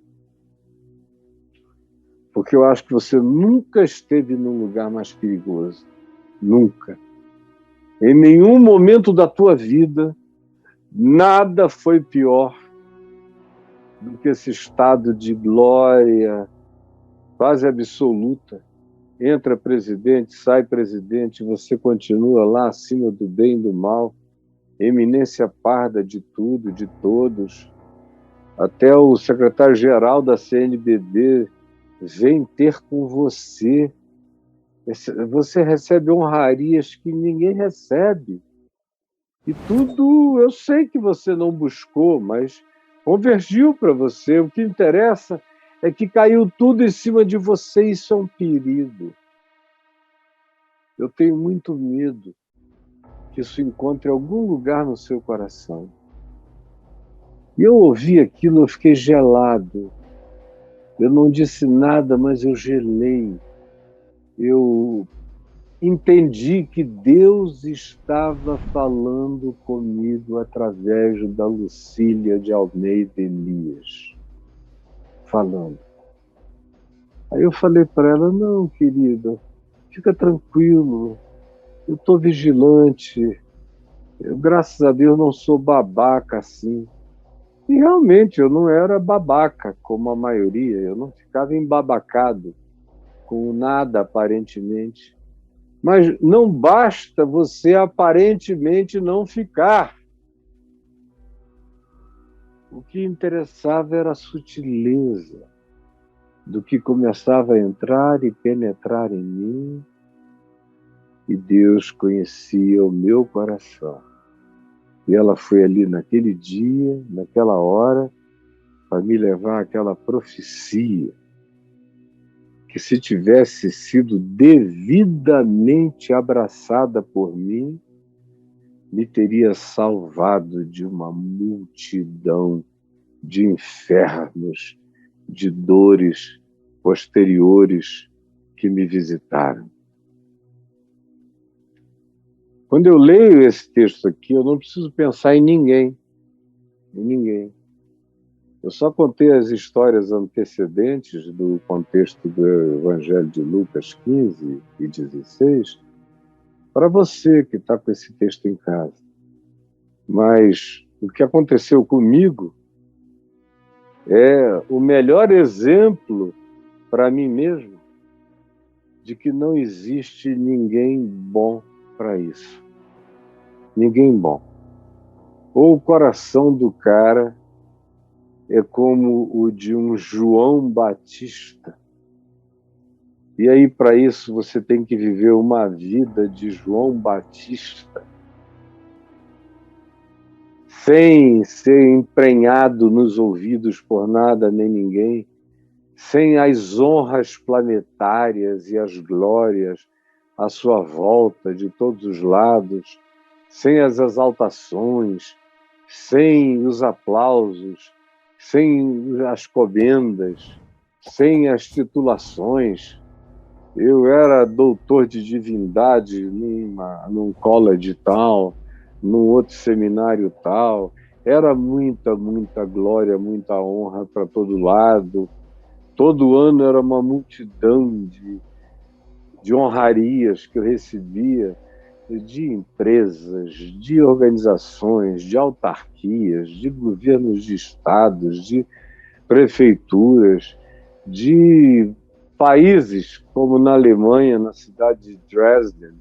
Porque eu acho que você nunca esteve num lugar mais perigoso. Nunca. Em nenhum momento da tua vida, nada foi pior do que esse estado de glória quase absoluta. Entra presidente, sai presidente, você continua lá acima do bem e do mal, eminência parda de tudo, de todos. Até o secretário-geral da CNBB vem ter com você. Você recebe honrarias que ninguém recebe. E tudo, eu sei que você não buscou, mas convergiu para você. O que interessa é que caiu tudo em cima de você. Isso é um perigo. Eu tenho muito medo que isso encontre algum lugar no seu coração. E eu ouvi aquilo, eu fiquei gelado. Eu não disse nada, mas eu gelei. Eu entendi que Deus estava falando comigo através da Lucília de Almeida Elias. Falando. Aí eu falei para ela, não, querida, fica tranquilo, eu estou vigilante, eu, graças a Deus, não sou babaca assim. E realmente eu não era babaca, como a maioria, eu não ficava embabacado com nada aparentemente. Mas não basta você aparentemente não ficar. O que interessava era a sutileza do que começava a entrar e penetrar em mim, e Deus conhecia o meu coração. E ela foi ali naquele dia, naquela hora, para me levar àquela profecia, que se tivesse sido devidamente abraçada por mim, me teria salvado de uma multidão de infernos, de dores posteriores que me visitaram. Quando eu leio esse texto aqui, eu não preciso pensar em ninguém. Em ninguém. Eu só contei as histórias antecedentes do contexto do Evangelho de Lucas 15 e 16 para você que está com esse texto em casa. Mas o que aconteceu comigo é o melhor exemplo para mim mesmo de que não existe ninguém bom para isso. Ninguém bom. Ou o coração do cara é como o de um João Batista. E aí, para isso, você tem que viver uma vida de João Batista, sem ser emprenhado nos ouvidos por nada nem ninguém, sem as honras planetárias e as glórias à sua volta, de todos os lados, sem as exaltações, sem os aplausos, sem as comendas, sem as titulações. Eu era doutor de divindade num college tal, num outro seminário tal. Era muita, muita glória, muita honra para todo lado. Todo ano era uma multidão de honrarias que eu recebia de empresas, de organizações, de autarquias, de governos de estados, de prefeituras, de países, como na Alemanha, na cidade de Dresden,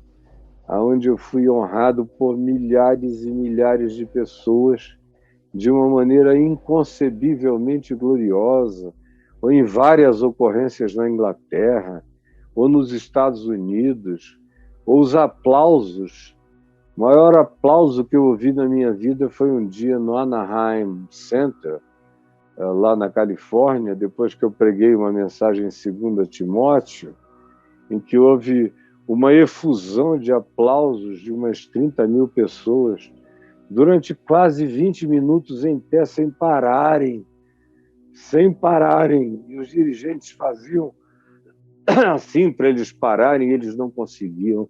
onde eu fui honrado por milhares e milhares de pessoas de uma maneira inconcebivelmente gloriosa, ou em várias ocorrências na Inglaterra, ou nos Estados Unidos, ou os aplausos. O maior aplauso que eu ouvi na minha vida foi um dia no Anaheim Center, lá na Califórnia, depois que eu preguei uma mensagem em 2 Timóteo, em que houve uma efusão de aplausos de umas 30 mil pessoas durante quase 20 minutos em pé, sem pararem. E os dirigentes faziam assim para eles pararem, e eles não conseguiam.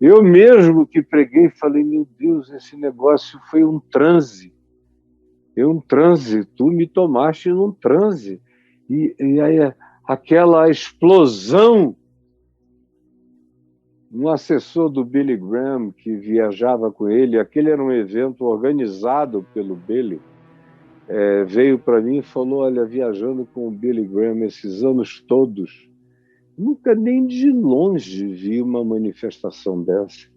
Eu mesmo que preguei, falei, meu Deus, esse negócio foi um transe. Tu me tomaste num transe. E aí aquela explosão. Um assessor do Billy Graham que viajava com ele, aquele era um evento organizado pelo Billy, veio para mim e falou, olha, viajando com o Billy Graham esses anos todos, nunca nem de longe vi uma manifestação dessa.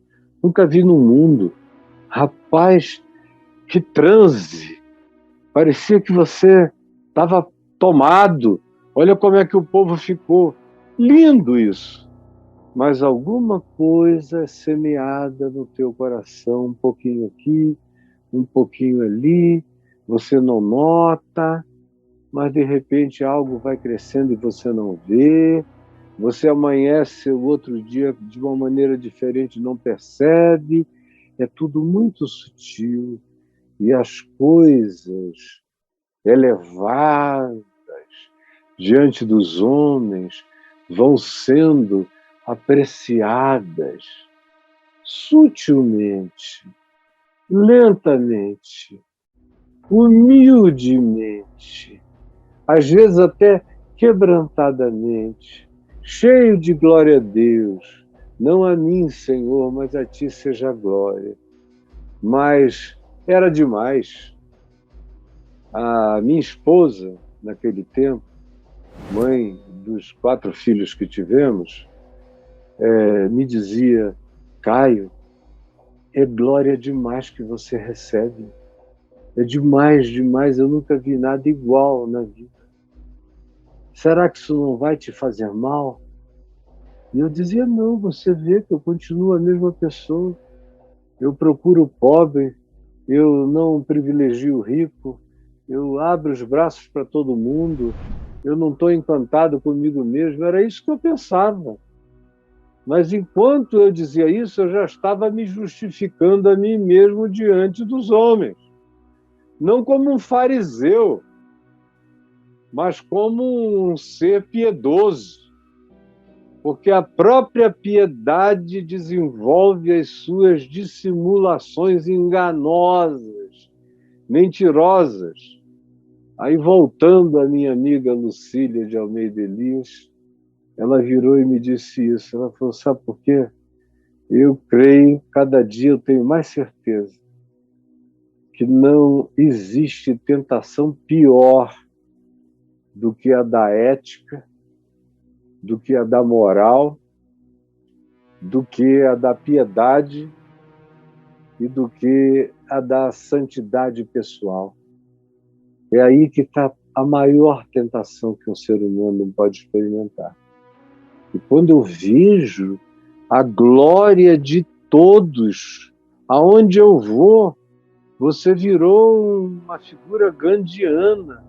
Nunca vi no mundo. Rapaz, que transe! Parecia que você estava tomado Olha como é que o povo ficou. Lindo isso. Mas alguma coisa é semeada no teu coração, um pouquinho aqui, um pouquinho ali, você não nota, mas de repente algo vai crescendo e você não vê. Você amanhece o outro dia de uma maneira diferente, não percebe. É tudo muito sutil. E as coisas elevadas diante dos homens vão sendo apreciadas sutilmente, lentamente, humildemente, às vezes até quebrantadamente, cheio de glória a Deus. Não a mim, Senhor, mas a ti seja a glória. Mas era demais. A minha esposa, naquele tempo, mãe dos 4 filhos que tivemos, me dizia: Caio, é glória demais que você recebe. É demais, demais. Eu nunca vi nada igual na vida. Será que isso não vai te fazer mal? E eu dizia: não, você vê que eu continuo a mesma pessoa. Eu procuro o pobre, eu não privilegio o rico, eu abro os braços para todo mundo, eu não estou encantado comigo mesmo. Era isso que eu pensava. Mas enquanto eu dizia isso, eu já estava me justificando a mim mesmo diante dos homens. Não como um fariseu, mas como um ser piedoso. Porque a própria piedade desenvolve as suas dissimulações enganosas, mentirosas. Aí, voltando à minha amiga Lucília de Almeida Elias, ela virou e me disse isso. Ela falou: sabe por quê? Eu creio, cada dia eu tenho mais certeza que não existe tentação pior do que a da ética, do que a da moral, do que a da piedade e do que a da santidade pessoal. É aí que está a maior tentação que um ser humano pode experimentar. E quando eu vejo a glória de todos, aonde eu vou, você virou uma figura gandhiana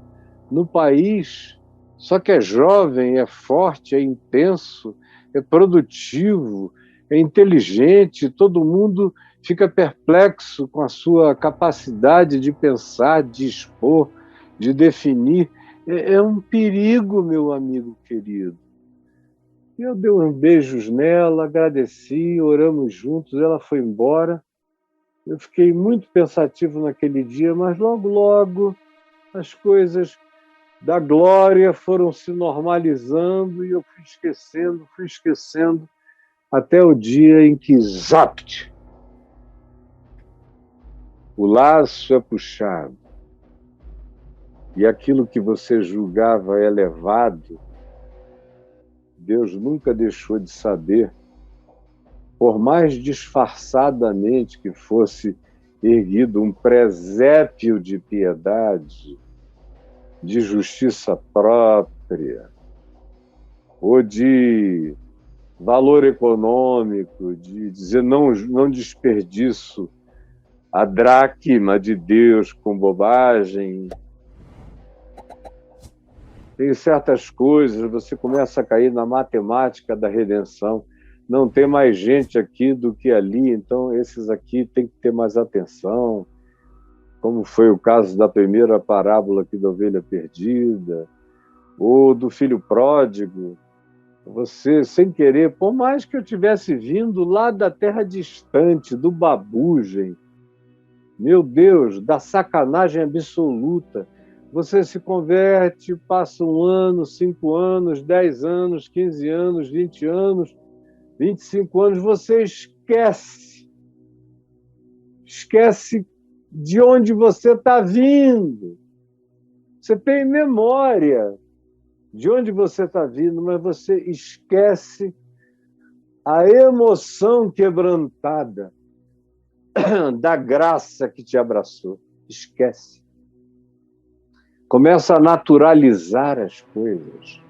no país, só que é jovem, é forte, é intenso, é produtivo, é inteligente, todo mundo fica perplexo com a sua capacidade de pensar, de expor, de definir. É um perigo, meu amigo querido. Eu dei uns beijos nela, agradeci, oramos juntos, ela foi embora. Eu fiquei muito pensativo naquele dia, mas logo, logo as coisas da glória foram se normalizando e eu fui esquecendo, até o dia em que, zapt, o laço é puxado e aquilo que você julgava elevado, Deus nunca deixou de saber, por mais disfarçadamente que fosse erguido um presépio de piedade, de justiça própria, ou de valor econômico, de dizer não desperdiço a dracma de Deus com bobagem. Tem certas coisas, você começa a cair na matemática da redenção. Não tem mais gente aqui do que ali, então esses aqui têm que ter mais atenção, como foi o caso da primeira parábola aqui da ovelha perdida, ou do filho pródigo. Você, sem querer, por mais que eu tivesse vindo lá da terra distante, do babugem, meu Deus, da sacanagem absoluta, você se converte, passa 1 ano, 5 anos, 10 anos, 15 anos, 20 anos, 25 anos, você esquece de onde você está vindo. Você tem memória de onde você está vindo, mas você esquece a emoção quebrantada da graça que te abraçou. Esquece. começa a naturalizar as coisas.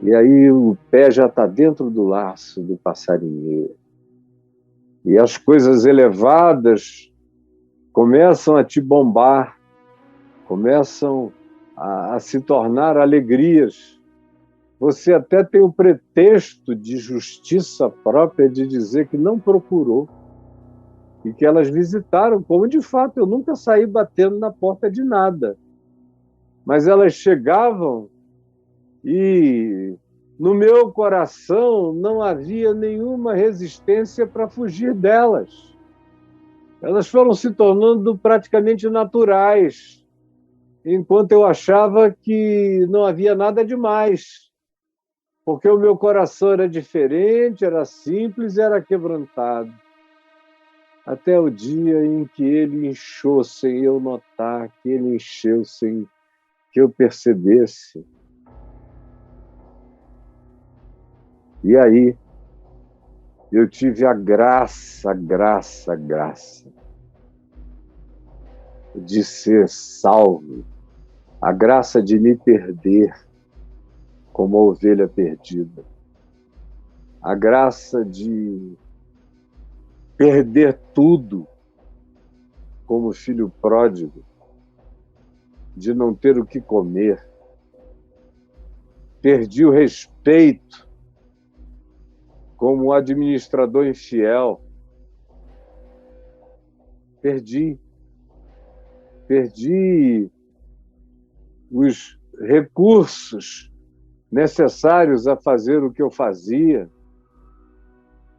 E aí o pé já está dentro do laço do passarinheiro. E as coisas elevadas começam a te bombar, começam a se tornar alegrias. Você até tem o pretexto de justiça própria de dizer que não procurou e que elas visitaram, como de fato eu nunca saí batendo na porta de nada. Mas elas chegavam e no meu coração não havia nenhuma resistência para fugir delas. Elas foram se tornando praticamente naturais, enquanto eu achava que não havia nada demais, porque o meu coração era diferente, era simples, era quebrantado. Até o dia em que ele inchou sem eu notar, que ele encheu sem que eu percebesse. E aí eu tive a graça de ser salvo, a graça de me perder como a ovelha perdida, a graça de perder tudo como filho pródigo, de não ter o que comer. Perdi o respeito como administrador infiel. Perdi os recursos necessários a fazer o que eu fazia.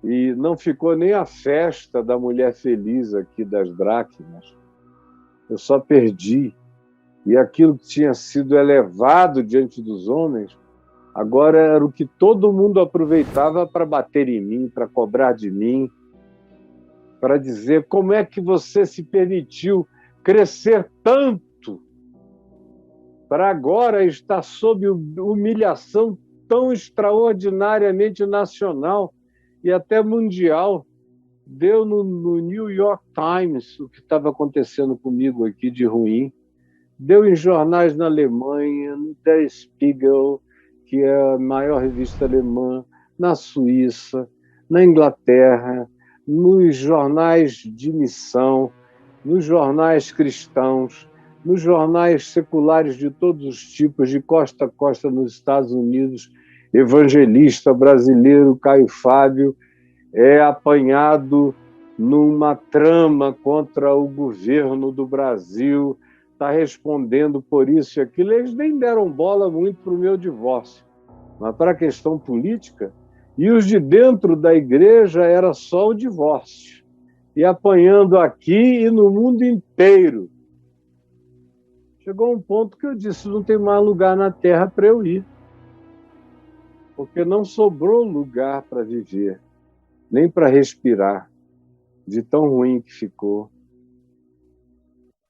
E não ficou nem a festa da mulher feliz aqui das dracmas. Eu só perdi. E aquilo que tinha sido elevado diante dos homens, agora era o que todo mundo aproveitava para bater em mim, para cobrar de mim, para dizer como é que você se permitiu crescer tanto para agora estar sob humilhação tão extraordinariamente nacional e até mundial. Deu no New York Times o que estava acontecendo comigo aqui de ruim. Deu em jornais na Alemanha, no Der Spiegel, que é a maior revista alemã, na Suíça, na Inglaterra, nos jornais de missão, nos jornais cristãos, nos jornais seculares de todos os tipos, de costa a costa nos Estados Unidos. Evangelista brasileiro Caio Fábio é apanhado numa trama contra o governo do Brasil, está respondendo por isso e aquilo. Eles nem deram bola muito para o meu divórcio, mas para a questão política, e os de dentro da igreja era só o divórcio, e apanhando aqui e no mundo inteiro. Chegou um ponto que eu disse, não tem mais lugar na terra para eu ir, porque não sobrou lugar para viver, nem para respirar, de tão ruim que ficou.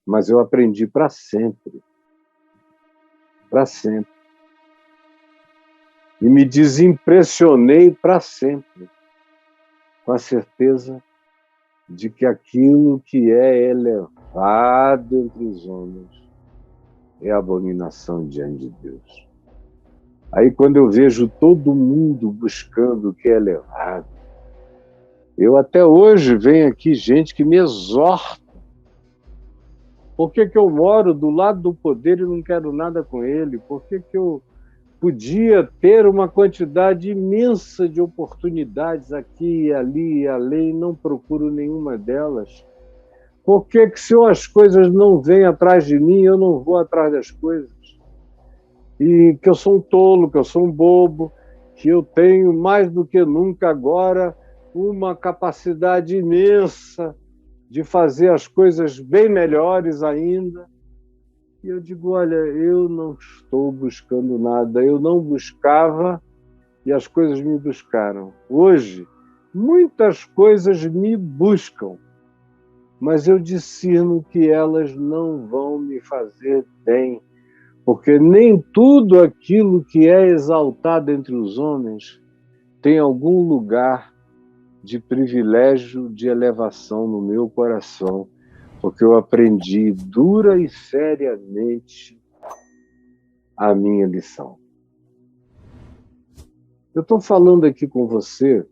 Mas eu aprendi para sempre. Para sempre. E me desimpressionei para sempre, com a certeza de que aquilo que é elevado entre os homens é abominação diante de Deus. Aí, quando eu vejo todo mundo buscando o que é elevado, eu até hoje venho aqui gente que me exorta. Por que eu moro do lado do poder e não quero nada com ele? Por que eu podia ter uma quantidade imensa de oportunidades aqui, ali e além, não procuro nenhuma delas? Por que se as coisas não vêm atrás de mim, eu não vou atrás das coisas? E que eu sou um tolo, que eu sou um bobo, que eu tenho mais do que nunca agora uma capacidade imensa de fazer as coisas bem melhores ainda. E eu digo, olha, eu não estou buscando nada, eu não buscava e as coisas me buscaram. Hoje, muitas coisas me buscam, mas eu discerno que elas não vão me fazer bem, porque nem tudo aquilo que é exaltado entre os homens tem algum lugar de privilégio, de elevação no meu coração, porque eu aprendi dura e seriamente a minha lição. Eu estou falando aqui com você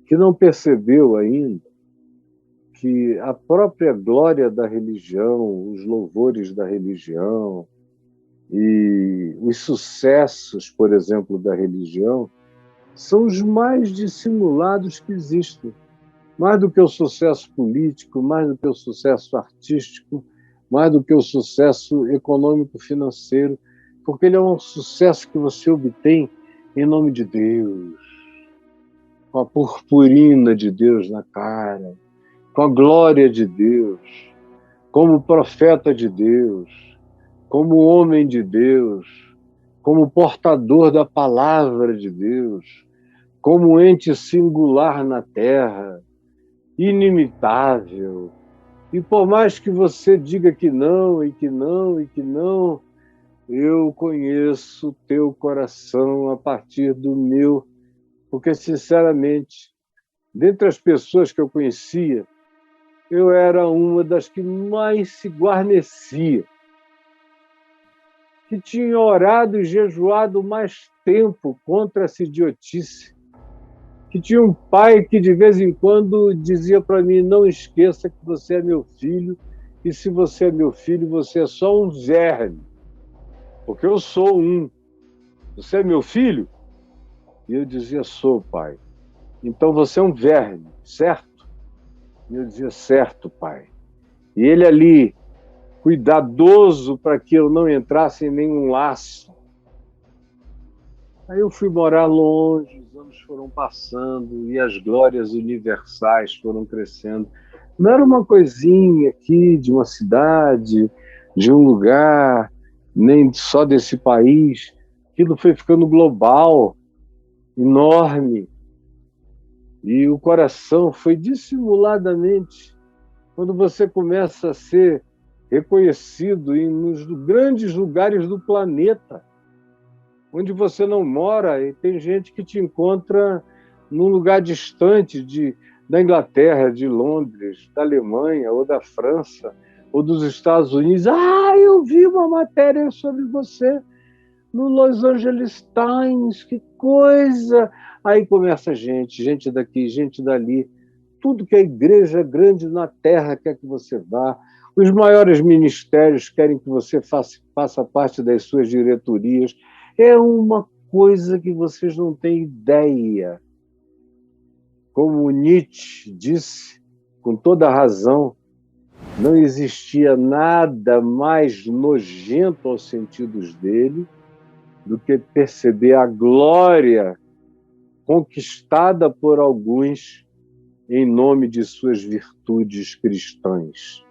que não percebeu ainda que a própria glória da religião, os louvores da religião e os sucessos, por exemplo, da religião, são os mais dissimulados que existem. Mais do que o sucesso político, mais do que o sucesso artístico, mais do que o sucesso econômico-financeiro, porque ele é um sucesso que você obtém em nome de Deus, com a purpurina de Deus na cara, com a glória de Deus, como profeta de Deus, como homem de Deus, como portador da palavra de Deus, como ente singular na terra, inimitável. E por mais que você diga que não, e que não, e que não, eu conheço o teu coração a partir do meu, porque, sinceramente, dentre as pessoas que eu conhecia, eu era uma das que mais se guarnecia, que tinha orado e jejuado mais tempo contra essa idiotice, que tinha um pai que de vez em quando dizia para mim: não esqueça que você é meu filho, e se você é meu filho, você é só um verme, porque eu sou um. Você é meu filho? E eu dizia: sou, pai. Então você é um verme, certo? E eu dizia: certo, pai. E ele ali, cuidadoso para que eu não entrasse em nenhum laço. Aí eu fui morar longe, os anos foram passando e as glórias universais foram crescendo. Não era uma coisinha aqui de uma cidade, de um lugar, nem só desse país. Aquilo foi ficando global, enorme. E o coração foi dissimuladamente, quando você começa a ser reconhecido nos grandes lugares do planeta, onde você não mora, e tem gente que te encontra num lugar distante da Inglaterra, de Londres, da Alemanha, ou da França, ou dos Estados Unidos. Ah, eu vi uma matéria sobre você no Los Angeles Times, que coisa! Aí começa gente daqui, gente dali, tudo que a igreja grande na terra quer que você vá. Os maiores ministérios querem que você faça parte das suas diretorias. É uma coisa que vocês não têm ideia. Como Nietzsche disse, com toda razão, não existia nada mais nojento aos sentidos dele do que perceber a glória conquistada por alguns em nome de suas virtudes cristãs,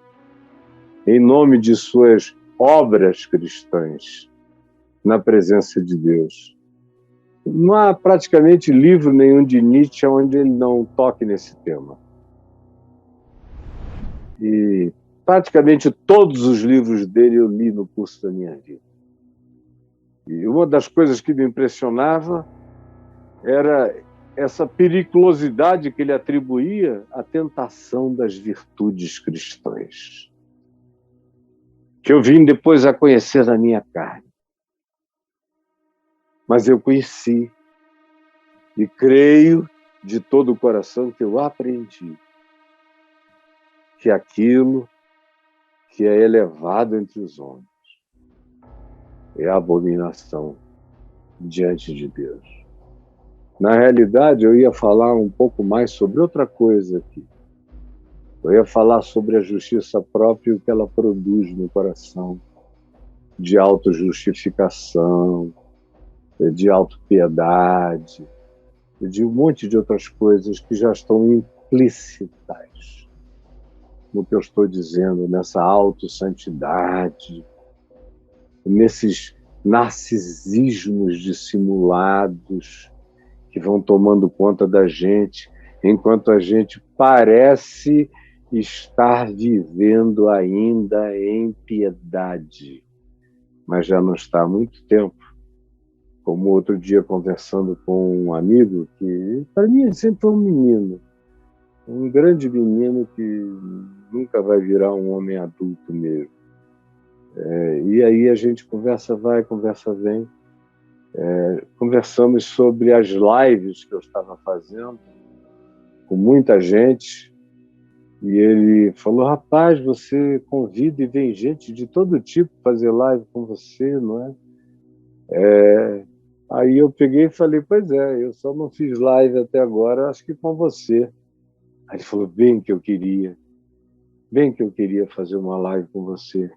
em nome de suas obras cristãs, na presença de Deus. Não há praticamente livro nenhum de Nietzsche onde ele não toque nesse tema. E praticamente todos os livros dele eu li no curso da minha vida. E uma das coisas que me impressionava era essa periculosidade que ele atribuía à tentação das virtudes cristãs, que eu vim depois a conhecer na minha carne. Mas eu conheci e creio de todo o coração que eu aprendi que aquilo que é elevado entre os homens é abominação diante de Deus. Na realidade, eu ia falar um pouco mais sobre outra coisa aqui. Eu ia falar sobre a justiça própria e o que ela produz no coração, de autojustificação, de autopiedade, de um monte de outras coisas que já estão implícitas no que eu estou dizendo, nessa autossantidade, nesses narcisismos dissimulados que vão tomando conta da gente, enquanto a gente parece estar vivendo ainda em piedade, mas já não está há muito tempo. Como outro dia, conversando com um amigo, que para mim ele sempre foi um menino, um grande menino que nunca vai virar um homem adulto mesmo. E aí a gente conversa vai, conversa vem. Conversamos sobre as lives que eu estava fazendo com muita gente, e ele falou: rapaz, você convida e vem gente de todo tipo fazer live com você, não é? Aí eu peguei e falei: pois é, eu só não fiz live até agora, acho que com você. Aí ele falou: bem que eu queria fazer uma live com você,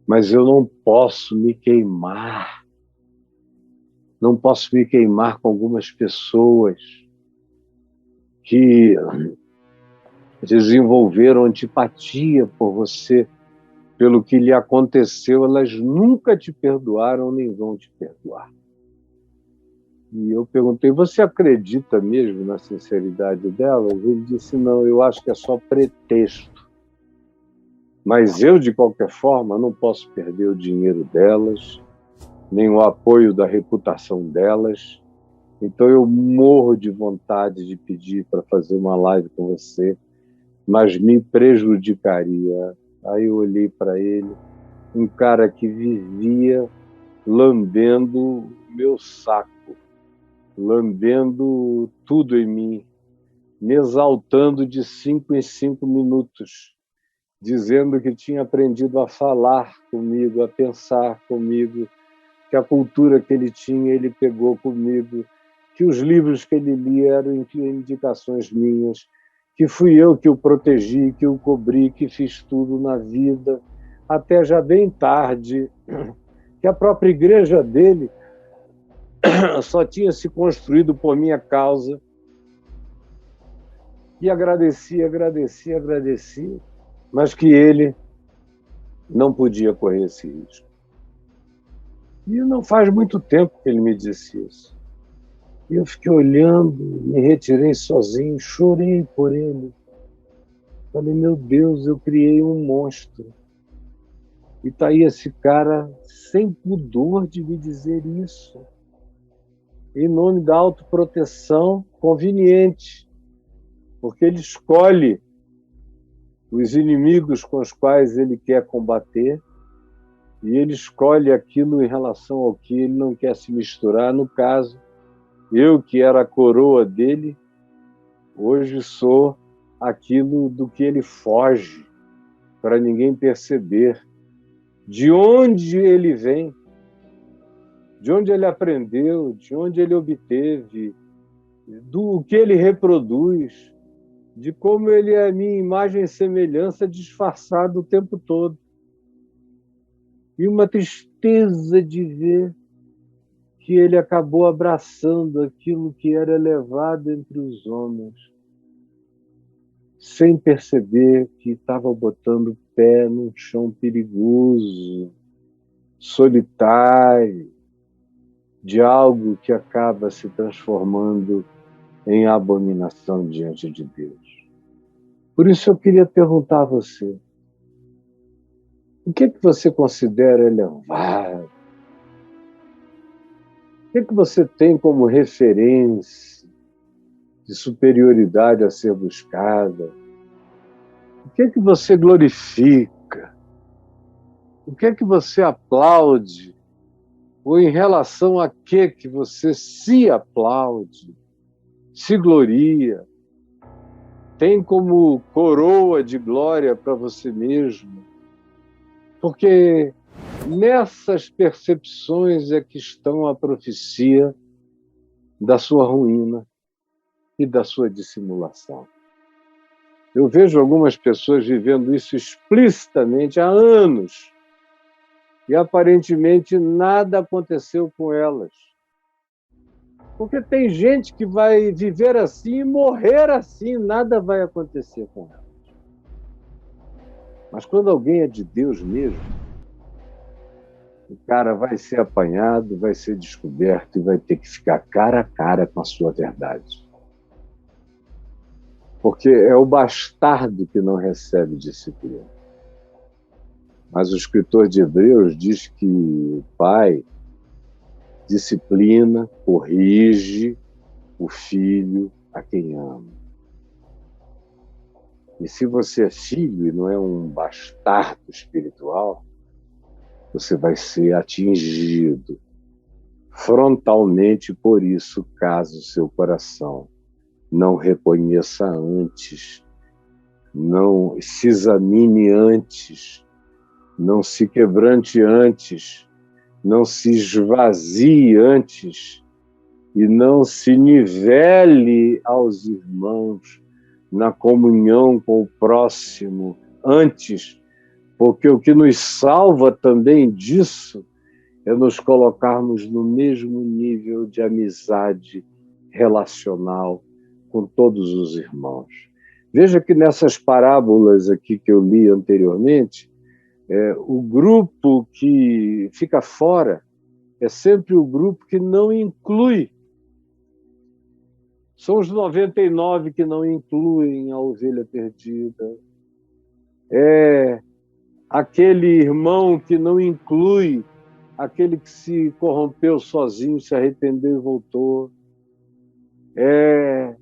mas eu não posso me queimar, não posso me queimar com algumas pessoas que desenvolveram antipatia por você, pelo que lhe aconteceu, elas nunca te perdoaram nem vão te perdoar. E eu perguntei: você acredita mesmo na sinceridade delas? Ele disse: não, eu acho que é só pretexto. Mas eu, de qualquer forma, não posso perder o dinheiro delas, nem o apoio da reputação delas. Então eu morro de vontade de pedir para fazer uma live com você, mas me prejudicaria. Aí eu olhei para ele, um cara que vivia lambendo o meu saco, lambendo tudo em mim, me exaltando de 5 em 5 minutos, dizendo que tinha aprendido a falar comigo, a pensar comigo, que a cultura que ele tinha ele pegou comigo, que os livros que ele lia eram indicações minhas, que fui eu que o protegi, que o cobri, que fiz tudo na vida, até já bem tarde, que a própria igreja dele só tinha se construído por minha causa. E agradecia, mas que ele não podia correr esse risco. E não faz muito tempo que ele me disse isso. E eu fiquei olhando, me retirei sozinho, chorei por ele. Falei: meu Deus, eu criei um monstro. E está aí esse cara sem pudor de me dizer isso, em nome da autoproteção conveniente, porque ele escolhe os inimigos com os quais ele quer combater e ele escolhe aquilo em relação ao que ele não quer se misturar. No caso, eu, que era a coroa dele, hoje sou aquilo do que ele foge, para ninguém perceber de onde ele vem, de onde ele aprendeu, de onde ele obteve, do que ele reproduz, de como ele é a minha imagem e semelhança disfarçado o tempo todo. E uma tristeza de ver que ele acabou abraçando aquilo que era elevado entre os homens, sem perceber que estava botando o pé num chão perigoso, solitário, de algo que acaba se transformando em abominação diante de Deus. Por isso eu queria perguntar a você: o que você considera elevado? O que você tem como referência de superioridade a ser buscada? O que você glorifica? O que você aplaude? Ou em relação a que você se aplaude, se gloria, tem como coroa de glória para você mesmo? Porque nessas percepções é que estão a profecia da sua ruína e da sua dissimulação. Eu vejo algumas pessoas vivendo isso explicitamente há anos e aparentemente nada aconteceu com elas. Porque tem gente que vai viver assim e morrer assim, nada vai acontecer com elas. Mas quando alguém é de Deus mesmo, o cara vai ser apanhado, vai ser descoberto e vai ter que ficar cara a cara com a sua verdade. Porque é o bastardo que não recebe disciplina. Mas o escritor de Hebreus diz que o pai disciplina, corrige o filho a quem ama. E se você é filho e não é um bastardo espiritual, você vai ser atingido frontalmente por isso, caso seu coração não reconheça antes, não se examine antes, não se quebrante antes, não se esvazie antes e não se nivele aos irmãos na comunhão com o próximo antes, porque o que nos salva também disso é nos colocarmos no mesmo nível de amizade relacional com todos os irmãos. Veja que nessas parábolas aqui que eu li anteriormente, o grupo que fica fora é sempre o grupo que não inclui. São os 99 que não incluem a ovelha perdida. É aquele irmão que não inclui aquele que se corrompeu sozinho, se arrependeu e voltou. É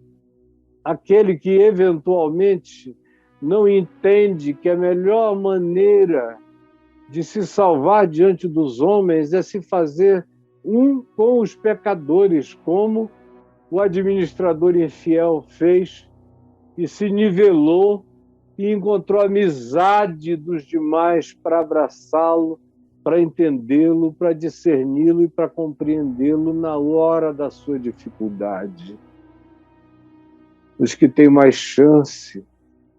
aquele que eventualmente não entende que a melhor maneira de se salvar diante dos homens é se fazer um com os pecadores, como o administrador infiel fez e se nivelou e encontrou a amizade dos demais para abraçá-lo, para entendê-lo, para discerni-lo e para compreendê-lo na hora da sua dificuldade. Os que têm mais chance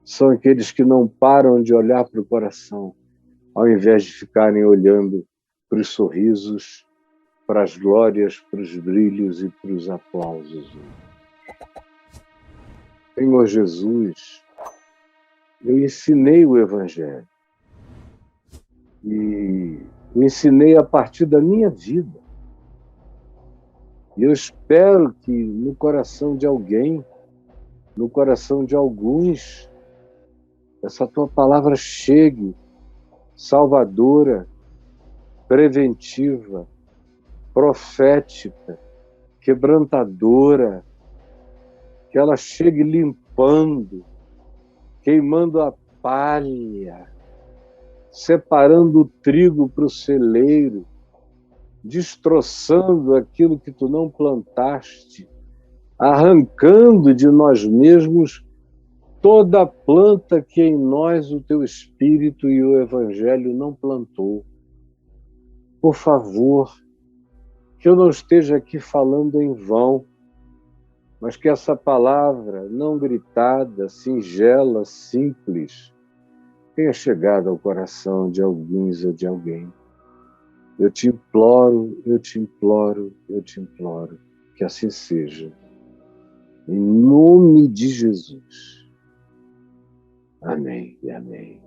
são aqueles que não param de olhar para o coração, ao invés de ficarem olhando para os sorrisos, para as glórias, para os brilhos e para os aplausos. Senhor Jesus, eu ensinei o Evangelho e o ensinei a partir da minha vida. E eu espero que no coração de alguém, no coração de alguns, essa tua palavra chegue salvadora, preventiva, profética, quebrantadora, que ela chegue limpando, queimando a palha, separando o trigo para o celeiro, destroçando aquilo que tu não plantaste, arrancando de nós mesmos toda a planta que em nós o teu Espírito e o Evangelho não plantou. Por favor, que eu não esteja aqui falando em vão, mas que essa palavra não gritada, singela, simples, tenha chegado ao coração de alguns ou de alguém. Eu te imploro, eu te imploro, eu te imploro, que assim seja. Em nome de Jesus. Amém e amém.